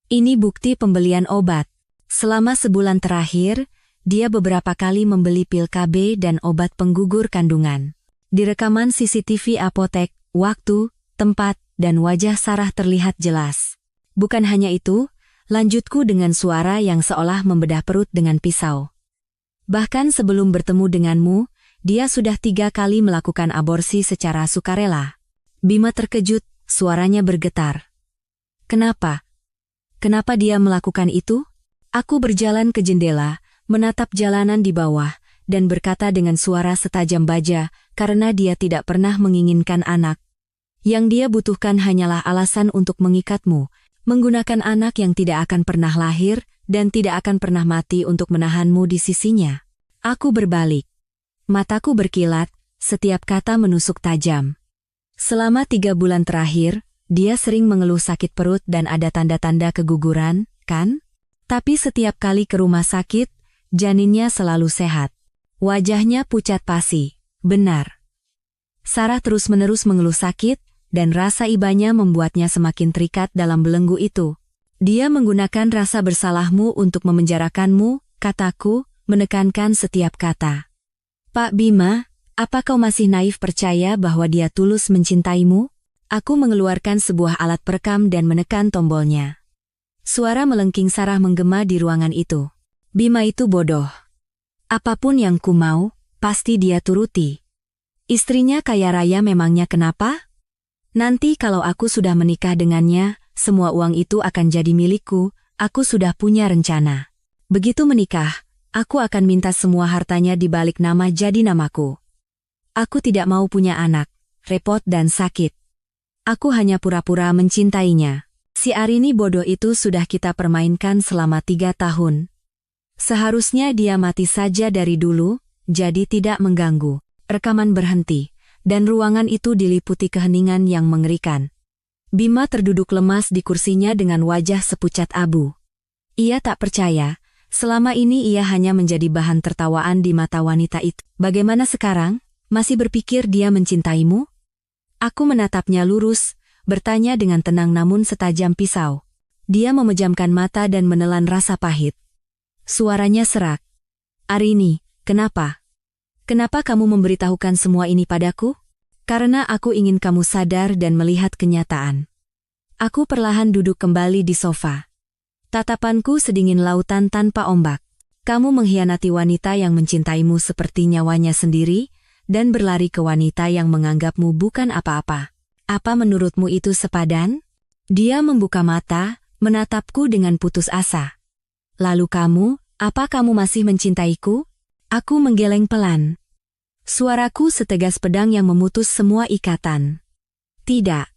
Ini bukti pembelian obat. Selama sebulan terakhir, dia beberapa kali membeli pil KB dan obat penggugur kandungan. Di rekaman CCTV apotek, waktu, tempat, dan wajah Sarah terlihat jelas. Bukan hanya itu, lanjutku dengan suara yang seolah membedah perut dengan pisau. Bahkan sebelum bertemu denganmu, dia sudah 3 kali melakukan aborsi secara sukarela. Bima terkejut, suaranya bergetar. Kenapa? Kenapa dia melakukan itu? Aku berjalan ke jendela, menatap jalanan di bawah, dan berkata dengan suara setajam baja, karena dia tidak pernah menginginkan anak. Yang dia butuhkan hanyalah alasan untuk mengikatmu, menggunakan anak yang tidak akan pernah lahir, dan tidak akan pernah mati untuk menahanmu di sisinya. Aku berbalik. Mataku berkilat, setiap kata menusuk tajam. Selama 3 bulan terakhir, dia sering mengeluh sakit perut dan ada tanda-tanda keguguran, kan? Tapi setiap kali ke rumah sakit, janinnya selalu sehat. Wajahnya pucat pasi. Benar. Sarah terus-menerus mengeluh sakit, dan rasa ibanya membuatnya semakin terikat dalam belenggu itu. Dia menggunakan rasa bersalahmu untuk memenjarakanmu, kataku, menekankan setiap kata. Pak Bima, apa kau masih naif percaya bahwa dia tulus mencintaimu? Aku mengeluarkan sebuah alat perekam dan menekan tombolnya. Suara melengking Sarah menggema di ruangan itu. Bima itu bodoh. Apapun yang ku mau, pasti dia turuti. Istrinya kaya raya memangnya kenapa? Nanti kalau aku sudah menikah dengannya, semua uang itu akan jadi milikku, aku sudah punya rencana. Begitu menikah, aku akan minta semua hartanya dibalik nama jadi namaku. Aku tidak mau punya anak, repot dan sakit. Aku hanya pura-pura mencintainya. Si Arini bodoh itu sudah kita permainkan selama 3 tahun. Seharusnya dia mati saja dari dulu, jadi tidak mengganggu. Rekaman berhenti. Dan ruangan itu diliputi keheningan yang mengerikan. Bima terduduk lemas di kursinya dengan wajah sepucat abu. Ia tak percaya, selama ini ia hanya menjadi bahan tertawaan di mata wanita itu. Bagaimana sekarang? Masih berpikir dia mencintaimu? Aku menatapnya lurus, bertanya dengan tenang namun setajam pisau. Dia memejamkan mata dan menelan rasa pahit. Suaranya serak. Arini, kenapa? Kenapa kamu memberitahukan semua ini padaku? Karena aku ingin kamu sadar dan melihat kenyataan. Aku perlahan duduk kembali di sofa. Tatapanku sedingin lautan tanpa ombak. Kamu mengkhianati wanita yang mencintaimu seperti nyawanya sendiri, dan berlari ke wanita yang menganggapmu bukan apa-apa. Apa menurutmu itu sepadan? Dia membuka mata, menatapku dengan putus asa. Lalu kamu, apa kamu masih mencintaiku? Aku menggeleng pelan. Suaraku setegas pedang yang memutus semua ikatan. Tidak.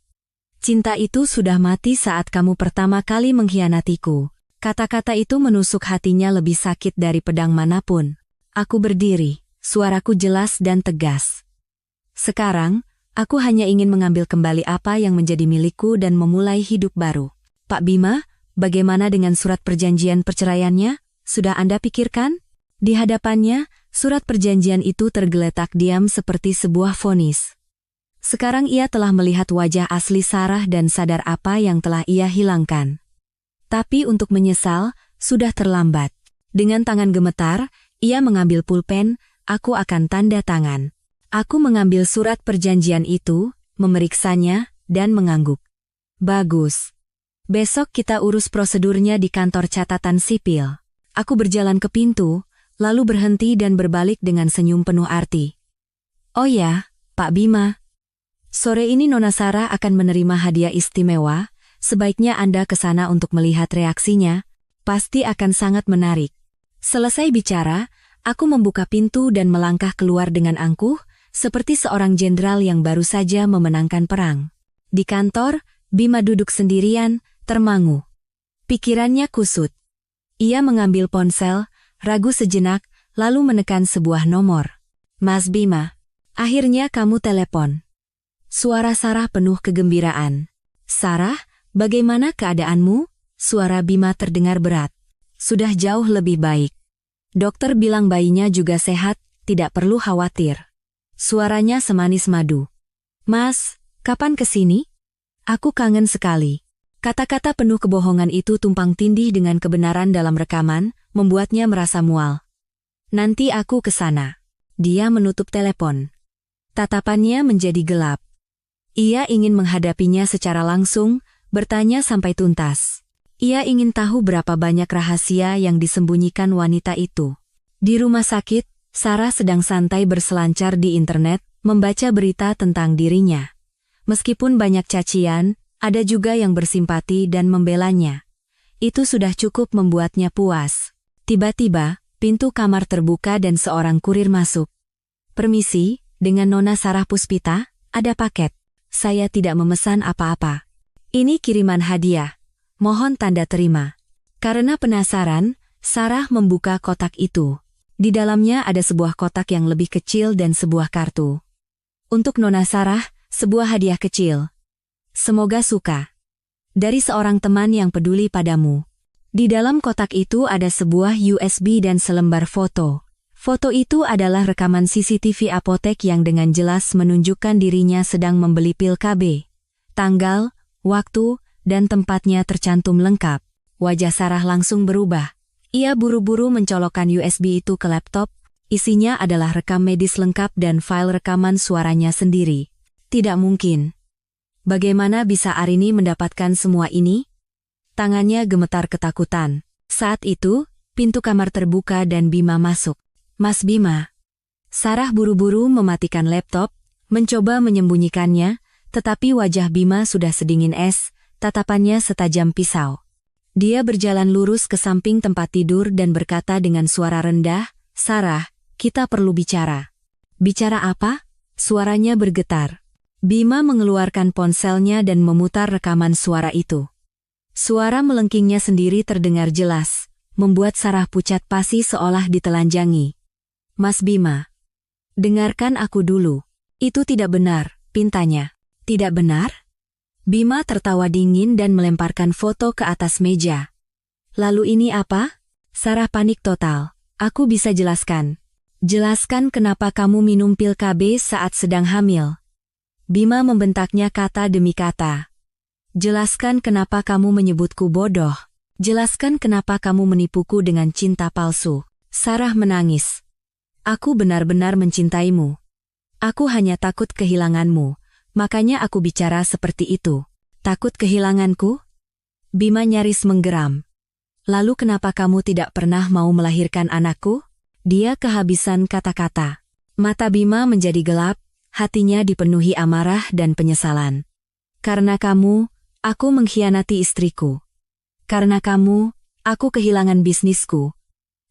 Cinta itu sudah mati saat kamu pertama kali mengkhianatiku. Kata-kata itu menusuk hatinya lebih sakit dari pedang manapun. Aku berdiri, suaraku jelas dan tegas. Sekarang, aku hanya ingin mengambil kembali apa yang menjadi milikku dan memulai hidup baru. Pak Bima, bagaimana dengan surat perjanjian perceraiannya? Sudah Anda pikirkan? Di hadapannya, surat perjanjian itu tergeletak diam seperti sebuah vonis. Sekarang ia telah melihat wajah asli Sarah dan sadar apa yang telah ia hilangkan. Tapi untuk menyesal, sudah terlambat. Dengan tangan gemetar, ia mengambil pulpen, aku akan tanda tangan. Aku mengambil surat perjanjian itu, memeriksanya, dan mengangguk. Bagus. Besok kita urus prosedurnya di kantor catatan sipil. Aku berjalan ke pintu, lalu berhenti dan berbalik dengan senyum penuh arti. Oh ya, Pak Bima. Sore ini Nona Sarah akan menerima hadiah istimewa, sebaiknya Anda ke sana untuk melihat reaksinya, pasti akan sangat menarik. Selesai bicara, aku membuka pintu dan melangkah keluar dengan angkuh, seperti seorang jenderal yang baru saja memenangkan perang. Di kantor, Bima duduk sendirian, termangu. Pikirannya kusut. Ia mengambil ponsel, ragu sejenak, lalu menekan sebuah nomor. Mas Bima, akhirnya kamu telepon. Suara Sarah penuh kegembiraan. Sarah, bagaimana keadaanmu? Suara Bima terdengar berat. Sudah jauh lebih baik. Dokter bilang bayinya juga sehat, tidak perlu khawatir. Suaranya semanis madu. Mas, kapan kesini? Aku kangen sekali. Kata-kata penuh kebohongan itu tumpang tindih dengan kebenaran dalam rekaman, membuatnya merasa mual. Nanti aku ke sana. Dia menutup telepon. Tatapannya menjadi gelap. Ia ingin menghadapinya secara langsung, bertanya sampai tuntas. Ia ingin tahu berapa banyak rahasia yang disembunyikan wanita itu. Di rumah sakit, Sarah sedang santai berselancar di internet, membaca berita tentang dirinya. Meskipun banyak cacian, ada juga yang bersimpati dan membelanya. Itu sudah cukup membuatnya puas. Tiba-tiba, pintu kamar terbuka dan seorang kurir masuk. Permisi, dengan Nona Sarah Puspita, ada paket. Saya tidak memesan apa-apa. Ini kiriman hadiah. Mohon tanda terima. Karena penasaran, Sarah membuka kotak itu. Di dalamnya ada sebuah kotak yang lebih kecil dan sebuah kartu. Untuk Nona Sarah, sebuah hadiah kecil. Semoga suka. Dari seorang teman yang peduli padamu. Di dalam kotak itu ada sebuah USB dan selembar foto. Foto itu adalah rekaman CCTV apotek yang dengan jelas menunjukkan dirinya sedang membeli pil KB. Tanggal, waktu, dan tempatnya tercantum lengkap. Wajah Sarah langsung berubah. Ia buru-buru mencolokkan USB itu ke laptop. Isinya adalah rekam medis lengkap dan file rekaman suaranya sendiri. Tidak mungkin. Bagaimana bisa Arini mendapatkan semua ini? Tangannya gemetar ketakutan. Saat itu, pintu kamar terbuka dan Bima masuk. Mas Bima. Sarah buru-buru mematikan laptop, mencoba menyembunyikannya, tetapi wajah Bima sudah sedingin es, tatapannya setajam pisau. Dia berjalan lurus ke samping tempat tidur dan berkata dengan suara rendah, Sarah, kita perlu bicara. Bicara apa? Suaranya bergetar. Bima mengeluarkan ponselnya dan memutar rekaman suara itu. Suara melengkingnya sendiri terdengar jelas, membuat Sarah pucat pasi seolah ditelanjangi. Mas Bima, dengarkan aku dulu. Itu tidak benar, pintanya. Tidak benar? Bima tertawa dingin dan melemparkan foto ke atas meja. Lalu ini apa? Sarah panik total. Aku bisa jelaskan. Jelaskan kenapa kamu minum pil KB saat sedang hamil. Bima membentaknya kata demi kata. Jelaskan kenapa kamu menyebutku bodoh. Jelaskan kenapa kamu menipuku dengan cinta palsu. Sarah menangis. Aku benar-benar mencintaimu. Aku hanya takut kehilanganmu, makanya aku bicara seperti itu. Takut kehilanganku? Bima nyaris menggeram. Lalu kenapa kamu tidak pernah mau melahirkan anakku? Dia kehabisan kata-kata. Mata Bima menjadi gelap. Hatinya dipenuhi amarah dan penyesalan. Karena kamu, aku mengkhianati istriku. Karena kamu, aku kehilangan bisnisku.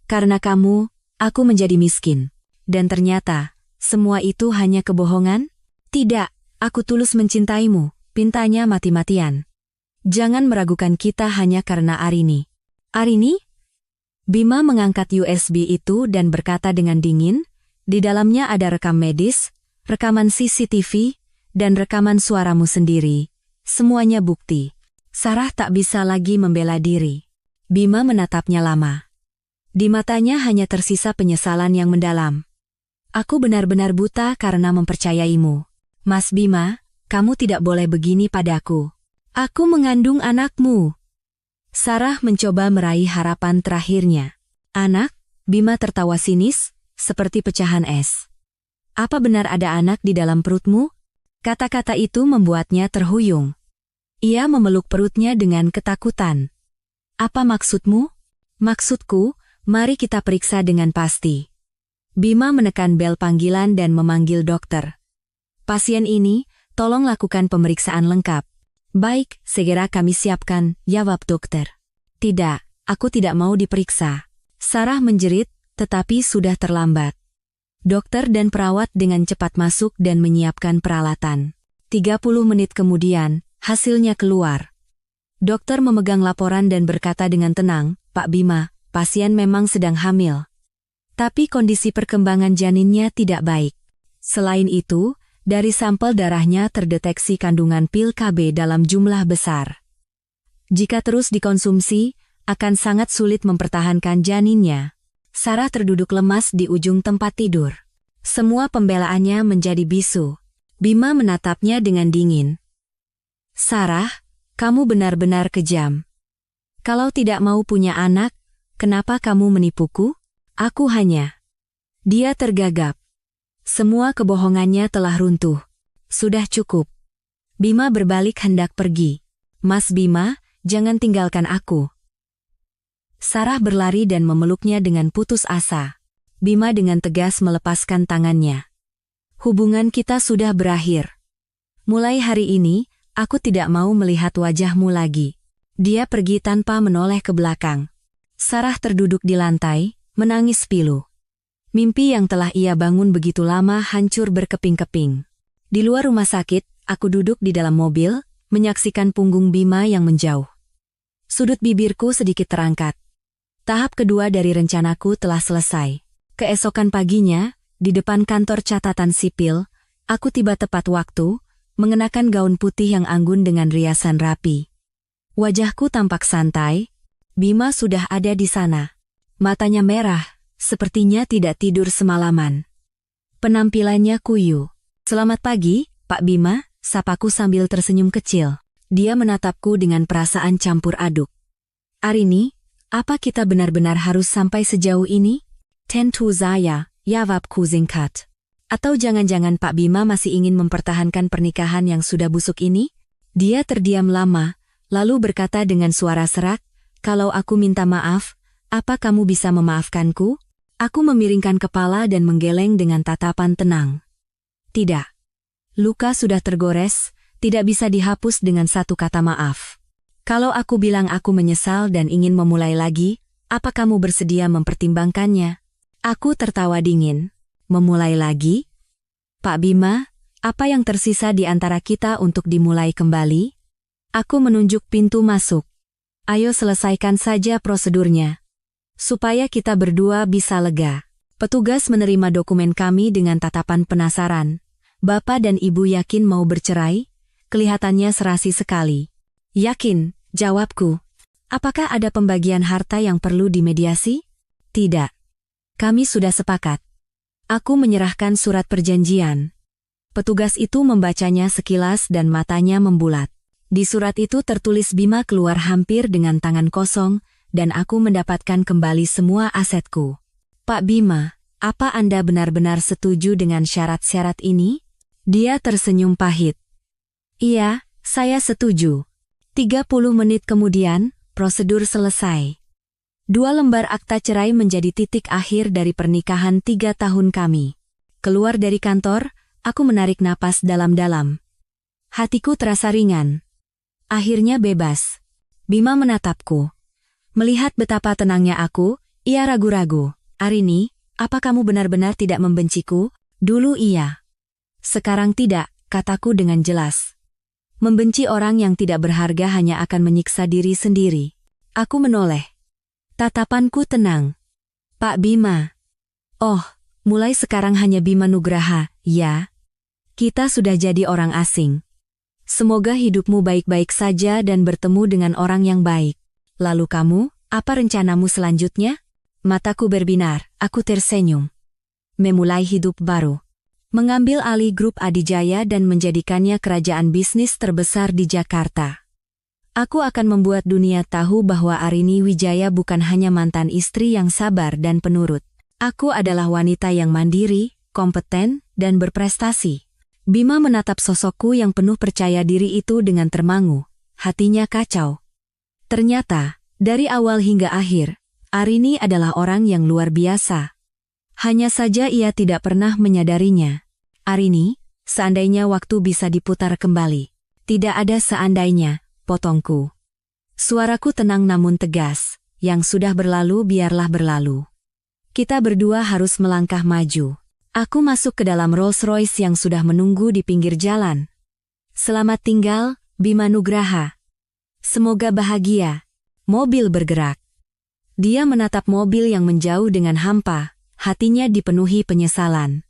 Karena kamu, aku menjadi miskin. Dan ternyata, semua itu hanya kebohongan? Tidak, aku tulus mencintaimu, pintanya mati-matian. Jangan meragukan kita hanya karena Arini. Arini? Bima mengangkat USB itu dan berkata dengan dingin, di dalamnya ada rekam medis, rekaman CCTV, dan rekaman suaramu sendiri. Semuanya bukti. Sarah tak bisa lagi membela diri. Bima menatapnya lama. Di matanya hanya tersisa penyesalan yang mendalam. Aku benar-benar buta karena mempercayaimu. Mas Bima, kamu tidak boleh begini padaku. Aku mengandung anakmu. Sarah mencoba meraih harapan terakhirnya. Anak? Bima tertawa sinis, seperti pecahan es. Apa benar ada anak di dalam perutmu? Kata-kata itu membuatnya terhuyung. Ia memeluk perutnya dengan ketakutan. Apa maksudmu? Maksudku, mari kita periksa dengan pasti. Bima menekan bel panggilan dan memanggil dokter. Pasien ini, tolong lakukan pemeriksaan lengkap. Baik, segera kami siapkan, jawab dokter. Tidak, aku tidak mau diperiksa. Sarah menjerit, tetapi sudah terlambat. Dokter dan perawat dengan cepat masuk dan menyiapkan peralatan. 30 menit kemudian, hasilnya keluar. Dokter memegang laporan dan berkata dengan tenang, Pak Bima, pasien memang sedang hamil. Tapi kondisi perkembangan janinnya tidak baik. Selain itu, dari sampel darahnya terdeteksi kandungan pil KB dalam jumlah besar. Jika terus dikonsumsi, akan sangat sulit mempertahankan janinnya. Sarah terduduk lemas di ujung tempat tidur. Semua pembelaannya menjadi bisu. Bima menatapnya dengan dingin. Sarah, kamu benar-benar kejam. Kalau tidak mau punya anak, kenapa kamu menipuku? Aku hanya... Dia tergagap. Semua kebohongannya telah runtuh. Sudah cukup. Bima berbalik hendak pergi. Mas Bima, jangan tinggalkan aku. Sarah berlari dan memeluknya dengan putus asa. Bima dengan tegas melepaskan tangannya. Hubungan kita sudah berakhir. Mulai hari ini, aku tidak mau melihat wajahmu lagi. Dia pergi tanpa menoleh ke belakang. Sarah terduduk di lantai, menangis pilu. Mimpi yang telah ia bangun begitu lama hancur berkeping-keping. Di luar rumah sakit, aku duduk di dalam mobil, menyaksikan punggung Bima yang menjauh. Sudut bibirku sedikit terangkat. Tahap kedua dari rencanaku telah selesai. Keesokan paginya, di depan kantor catatan sipil, aku tiba tepat waktu, mengenakan gaun putih yang anggun dengan riasan rapi. Wajahku tampak santai. Bima sudah ada di sana. Matanya merah, sepertinya tidak tidur semalaman. Penampilannya kuyu. Selamat pagi, Pak Bima, sapaku sambil tersenyum kecil. Dia menatapku dengan perasaan campur aduk. Arini, apa kita benar-benar harus sampai sejauh ini? Tentu saja, jawabku singkat. Atau jangan-jangan Pak Bima masih ingin mempertahankan pernikahan yang sudah busuk ini? Dia terdiam lama, lalu berkata dengan suara serak, kalau aku minta maaf, apa kamu bisa memaafkanku? Aku memiringkan kepala dan menggeleng dengan tatapan tenang. Tidak. Luka sudah tergores, tidak bisa dihapus dengan satu kata maaf. Kalau aku bilang aku menyesal dan ingin memulai lagi, apa kamu bersedia mempertimbangkannya? Aku tertawa dingin. Memulai lagi? Pak Bima, apa yang tersisa di antara kita untuk dimulai kembali? Aku menunjuk pintu masuk. Ayo selesaikan saja prosedurnya. Supaya kita berdua bisa lega. Petugas menerima dokumen kami dengan tatapan penasaran. Bapak dan Ibu yakin mau bercerai? Kelihatannya serasi sekali. Yakin, jawabku. Apakah ada pembagian harta yang perlu dimediasi? Tidak. Kami sudah sepakat. Aku menyerahkan surat perjanjian. Petugas itu membacanya sekilas dan matanya membulat. Di surat itu tertulis Bima keluar hampir dengan tangan kosong, dan aku mendapatkan kembali semua asetku. Pak Bima, apa Anda benar-benar setuju dengan syarat-syarat ini? Dia tersenyum pahit. Iya, saya setuju. 30 menit kemudian, prosedur selesai. 2 lembar akta cerai menjadi titik akhir dari pernikahan 3 tahun kami. Keluar dari kantor, aku menarik napas dalam-dalam. Hatiku terasa ringan. Akhirnya bebas. Bima menatapku. Melihat betapa tenangnya aku, ia ragu-ragu. Arini, apa kamu benar-benar tidak membenciku? Dulu iya. Sekarang tidak, kataku dengan jelas. Membenci orang yang tidak berharga hanya akan menyiksa diri sendiri. Aku menoleh. Tatapanku tenang. Pak Bima. Oh, mulai sekarang hanya Bima Nugraha, ya? Kita sudah jadi orang asing. Semoga hidupmu baik-baik saja dan bertemu dengan orang yang baik. Lalu kamu, apa rencanamu selanjutnya? Mataku berbinar, aku tersenyum. Memulai hidup baru. Mengambil alih grup Adijaya dan menjadikannya kerajaan bisnis terbesar di Jakarta. Aku akan membuat dunia tahu bahwa Arini Wijaya bukan hanya mantan istri yang sabar dan penurut. Aku adalah wanita yang mandiri, kompeten, dan berprestasi. Bima menatap sosokku yang penuh percaya diri itu dengan termangu. hatinya kacau. Ternyata, dari awal hingga akhir, Arini adalah orang yang luar biasa. Hanya saja ia tidak pernah menyadarinya. Arini, seandainya waktu bisa diputar kembali. Tidak ada seandainya, potongku. Suaraku tenang namun tegas, yang sudah berlalu biarlah berlalu. Kita berdua harus melangkah maju. Aku masuk ke dalam Rolls-Royce yang sudah menunggu di pinggir jalan. Selamat tinggal, Bima Nugraha. Semoga bahagia. Mobil bergerak. Dia menatap mobil yang menjauh dengan hampa, hatinya dipenuhi penyesalan.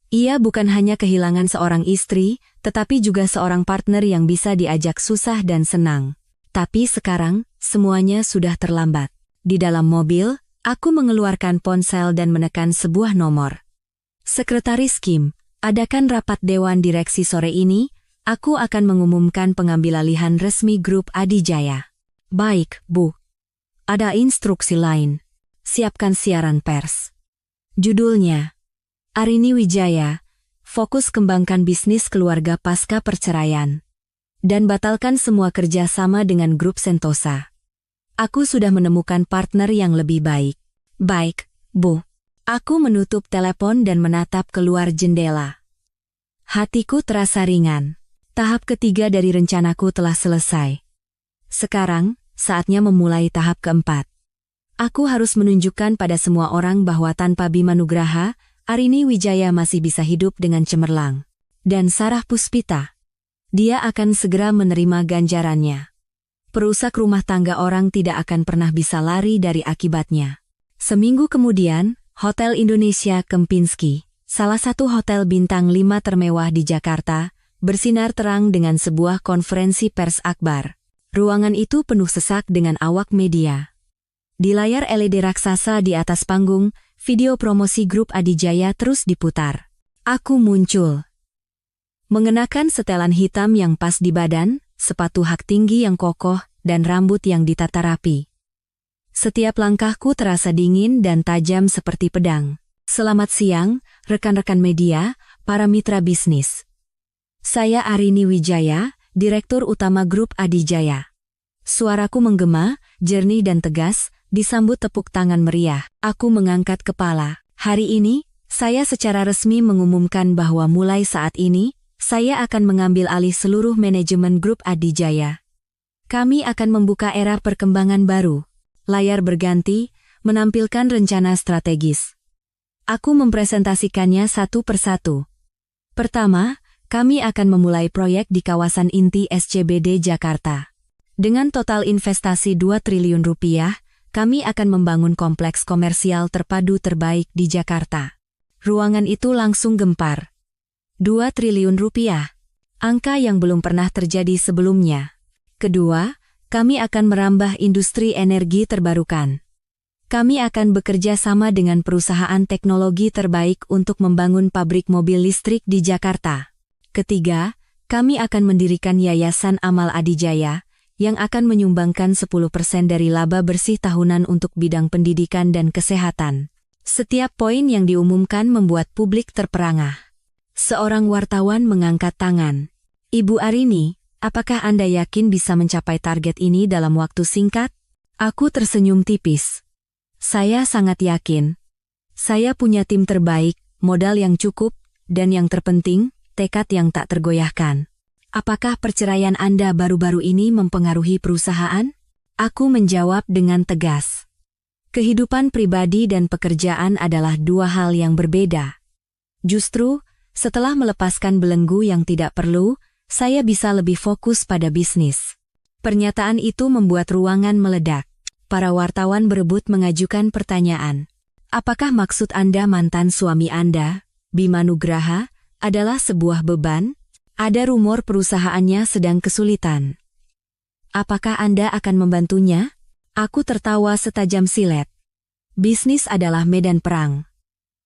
Ia bukan hanya kehilangan seorang istri, tetapi juga seorang partner yang bisa diajak susah dan senang. Tapi sekarang, semuanya sudah terlambat. Di dalam mobil, aku mengeluarkan ponsel dan menekan sebuah nomor. Sekretaris Kim, adakan rapat dewan direksi sore ini, aku akan mengumumkan pengambilalihan resmi grup Adijaya. Baik, Bu. Ada instruksi lain. Siapkan siaran pers. Judulnya, Arini Wijaya, fokus kembangkan bisnis keluarga pasca perceraian. Dan batalkan semua kerjasama dengan grup Sentosa. Aku sudah menemukan partner yang lebih baik. Baik, Bu. Aku menutup telepon dan menatap keluar jendela. Hatiku terasa ringan. Tahap ketiga dari rencanaku telah selesai. Sekarang, saatnya memulai tahap keempat. Aku harus menunjukkan pada semua orang bahwa tanpa Bima Nugraha, Arini Wijaya masih bisa hidup dengan cemerlang. Dan Sarah Puspita. Dia akan segera menerima ganjarannya. Perusak rumah tangga orang tidak akan pernah bisa lari dari akibatnya. Seminggu kemudian, Hotel Indonesia Kempinski, salah satu hotel bintang 5 termewah di Jakarta, bersinar terang dengan sebuah konferensi pers akbar. Ruangan itu penuh sesak dengan awak media. Di layar LED raksasa di atas panggung, video promosi grup Adijaya terus diputar. Aku muncul. Mengenakan setelan hitam yang pas di badan, sepatu hak tinggi yang kokoh, dan rambut yang ditata rapi. Setiap langkahku terasa dingin dan tajam seperti pedang. Selamat siang, rekan-rekan media, para mitra bisnis. Saya Arini Wijaya, Direktur Utama Grup Adijaya. Suaraku menggema, jernih dan tegas, disambut tepuk tangan meriah. Aku mengangkat kepala. Hari ini, saya secara resmi mengumumkan bahwa mulai saat ini, saya akan mengambil alih seluruh manajemen Grup Adijaya. Kami akan membuka era perkembangan baru. Layar berganti, menampilkan rencana strategis. Aku mempresentasikannya satu persatu. Pertama, kami akan memulai proyek di kawasan inti SCBD Jakarta. Dengan total investasi 2 triliun rupiah, kami akan membangun kompleks komersial terpadu terbaik di Jakarta. Ruangan itu langsung gempar. 2 triliun rupiah. Angka yang belum pernah terjadi sebelumnya. Kedua, kami akan merambah industri energi terbarukan. Kami akan bekerja sama dengan perusahaan teknologi terbaik untuk membangun pabrik mobil listrik di Jakarta. Ketiga, kami akan mendirikan Yayasan Amal Adijaya, yang akan menyumbangkan 10% dari laba bersih tahunan untuk bidang pendidikan dan kesehatan. Setiap poin yang diumumkan membuat publik terperangah. Seorang wartawan mengangkat tangan. Ibu Arini, apakah Anda yakin bisa mencapai target ini dalam waktu singkat? Aku tersenyum tipis. Saya sangat yakin. Saya punya tim terbaik, modal yang cukup, dan yang terpenting, tekad yang tak tergoyahkan. Apakah perceraian Anda baru-baru ini mempengaruhi perusahaan? Aku menjawab dengan tegas. Kehidupan pribadi dan pekerjaan adalah dua hal yang berbeda. Justru, setelah melepaskan belenggu yang tidak perlu, saya bisa lebih fokus pada bisnis. Pernyataan itu membuat ruangan meledak. Para wartawan berebut mengajukan pertanyaan. Apakah maksud Anda mantan suami Anda, Bima Nugraha, adalah sebuah beban? Ada rumor perusahaannya sedang kesulitan. Apakah Anda akan membantunya? Aku tertawa setajam silet. Bisnis adalah medan perang.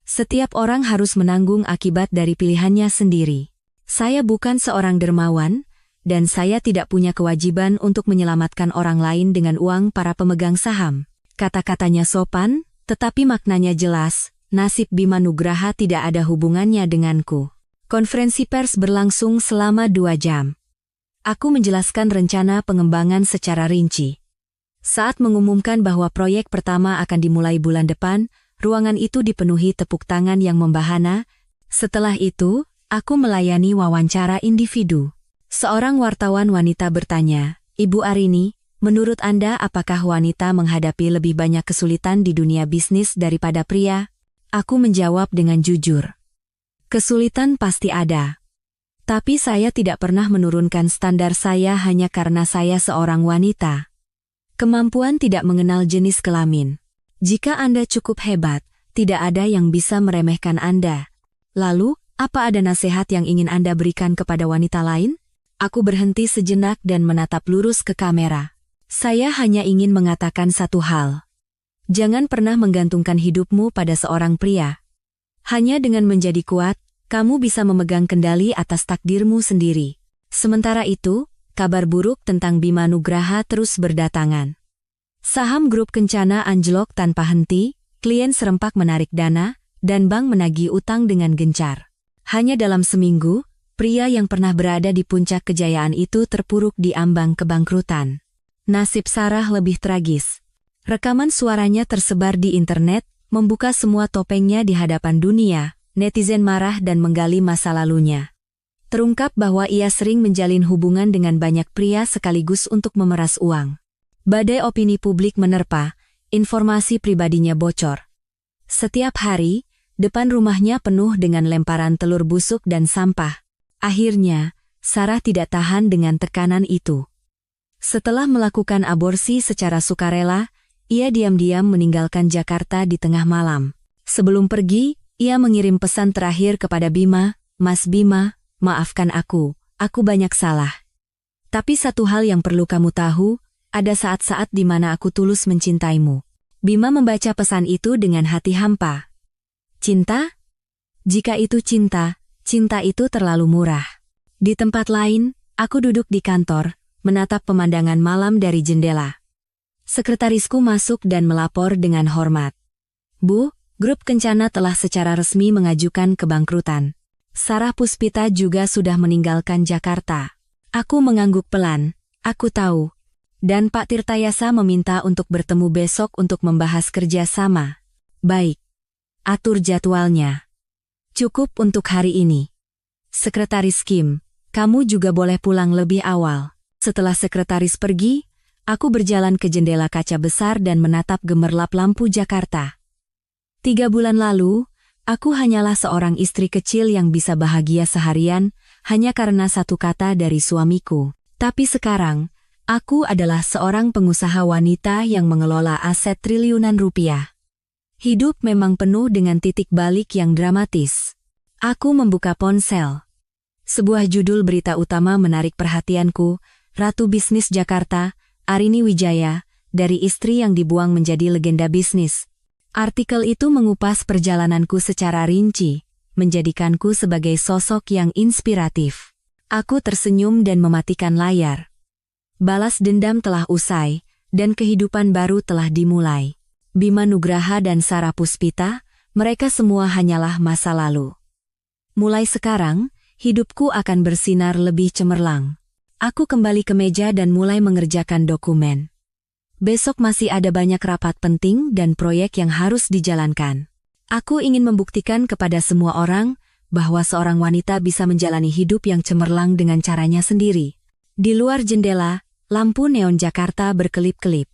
Setiap orang harus menanggung akibat dari pilihannya sendiri. Saya bukan seorang dermawan, dan saya tidak punya kewajiban untuk menyelamatkan orang lain dengan uang para pemegang saham. Kata-katanya sopan, tetapi maknanya jelas, nasib Bima Nugraha tidak ada hubungannya denganku. Konferensi pers berlangsung selama 2 jam. Aku menjelaskan rencana pengembangan secara rinci. Saat mengumumkan bahwa proyek pertama akan dimulai bulan depan, ruangan itu dipenuhi tepuk tangan yang membahana. Setelah itu, aku melayani wawancara individu. Seorang wartawan wanita bertanya, "Ibu Arini, menurut Anda apakah wanita menghadapi lebih banyak kesulitan di dunia bisnis daripada pria?" Aku menjawab dengan jujur. Kesulitan pasti ada. Tapi saya tidak pernah menurunkan standar saya hanya karena saya seorang wanita. Kemampuan tidak mengenal jenis kelamin. Jika Anda cukup hebat, tidak ada yang bisa meremehkan Anda. Lalu, apa ada nasihat yang ingin Anda berikan kepada wanita lain? Aku berhenti sejenak dan menatap lurus ke kamera. Saya hanya ingin mengatakan satu hal. Jangan pernah menggantungkan hidupmu pada seorang pria. Hanya dengan menjadi kuat, kamu bisa memegang kendali atas takdirmu sendiri. Sementara itu, kabar buruk tentang Bima Nugraha terus berdatangan. Saham grup Kencana anjlok tanpa henti, klien serempak menarik dana, dan bank menagih utang dengan gencar. Hanya dalam seminggu, pria yang pernah berada di puncak kejayaan itu terpuruk di ambang kebangkrutan. Nasib Sarah lebih tragis. Rekaman suaranya tersebar di internet, membuka semua topengnya di hadapan dunia. Netizen marah dan menggali masa lalunya. Terungkap bahwa ia sering menjalin hubungan dengan banyak pria sekaligus untuk memeras uang. Badai opini publik menerpa, informasi pribadinya bocor. Setiap hari, depan rumahnya penuh dengan lemparan telur busuk dan sampah. Akhirnya, Sarah tidak tahan dengan tekanan itu. Setelah melakukan aborsi secara sukarela, ia diam-diam meninggalkan Jakarta di tengah malam. Sebelum pergi, ia mengirim pesan terakhir kepada Bima, "Mas Bima, maafkan aku banyak salah. Tapi satu hal yang perlu kamu tahu, ada saat-saat di mana aku tulus mencintaimu." Bima membaca pesan itu dengan hati hampa. Cinta? Jika itu cinta, cinta itu terlalu murah. Di tempat lain, aku duduk di kantor, menatap pemandangan malam dari jendela. Sekretarisku masuk dan melapor dengan hormat. "Bu, grup Kencana telah secara resmi mengajukan kebangkrutan. Sarah Puspita juga sudah meninggalkan Jakarta." Aku mengangguk pelan. "Aku tahu. Dan Pak Tirtayasa meminta untuk bertemu besok untuk membahas kerja sama." "Baik. Atur jadwalnya. Cukup untuk hari ini." "Sekretaris Kim, kamu juga boleh pulang lebih awal." Setelah sekretaris pergi, aku berjalan ke jendela kaca besar dan menatap gemerlap lampu Jakarta. 3 bulan lalu, aku hanyalah seorang istri kecil yang bisa bahagia seharian hanya karena satu kata dari suamiku. Tapi sekarang, aku adalah seorang pengusaha wanita yang mengelola aset triliunan rupiah. Hidup memang penuh dengan titik balik yang dramatis. Aku membuka ponsel. Sebuah judul berita utama menarik perhatianku, "Ratu Bisnis Jakarta, Arini Wijaya, dari istri yang dibuang menjadi legenda bisnis." Artikel itu mengupas perjalananku secara rinci, menjadikanku sebagai sosok yang inspiratif. Aku tersenyum dan mematikan layar. Balas dendam telah usai, dan kehidupan baru telah dimulai. Bima Nugraha dan Sarah Puspita, mereka semua hanyalah masa lalu. Mulai sekarang, hidupku akan bersinar lebih cemerlang. Aku kembali ke meja dan mulai mengerjakan dokumen. Besok masih ada banyak rapat penting dan proyek yang harus dijalankan. Aku ingin membuktikan kepada semua orang bahwa seorang wanita bisa menjalani hidup yang cemerlang dengan caranya sendiri. Di luar jendela, lampu neon Jakarta berkelip-kelip.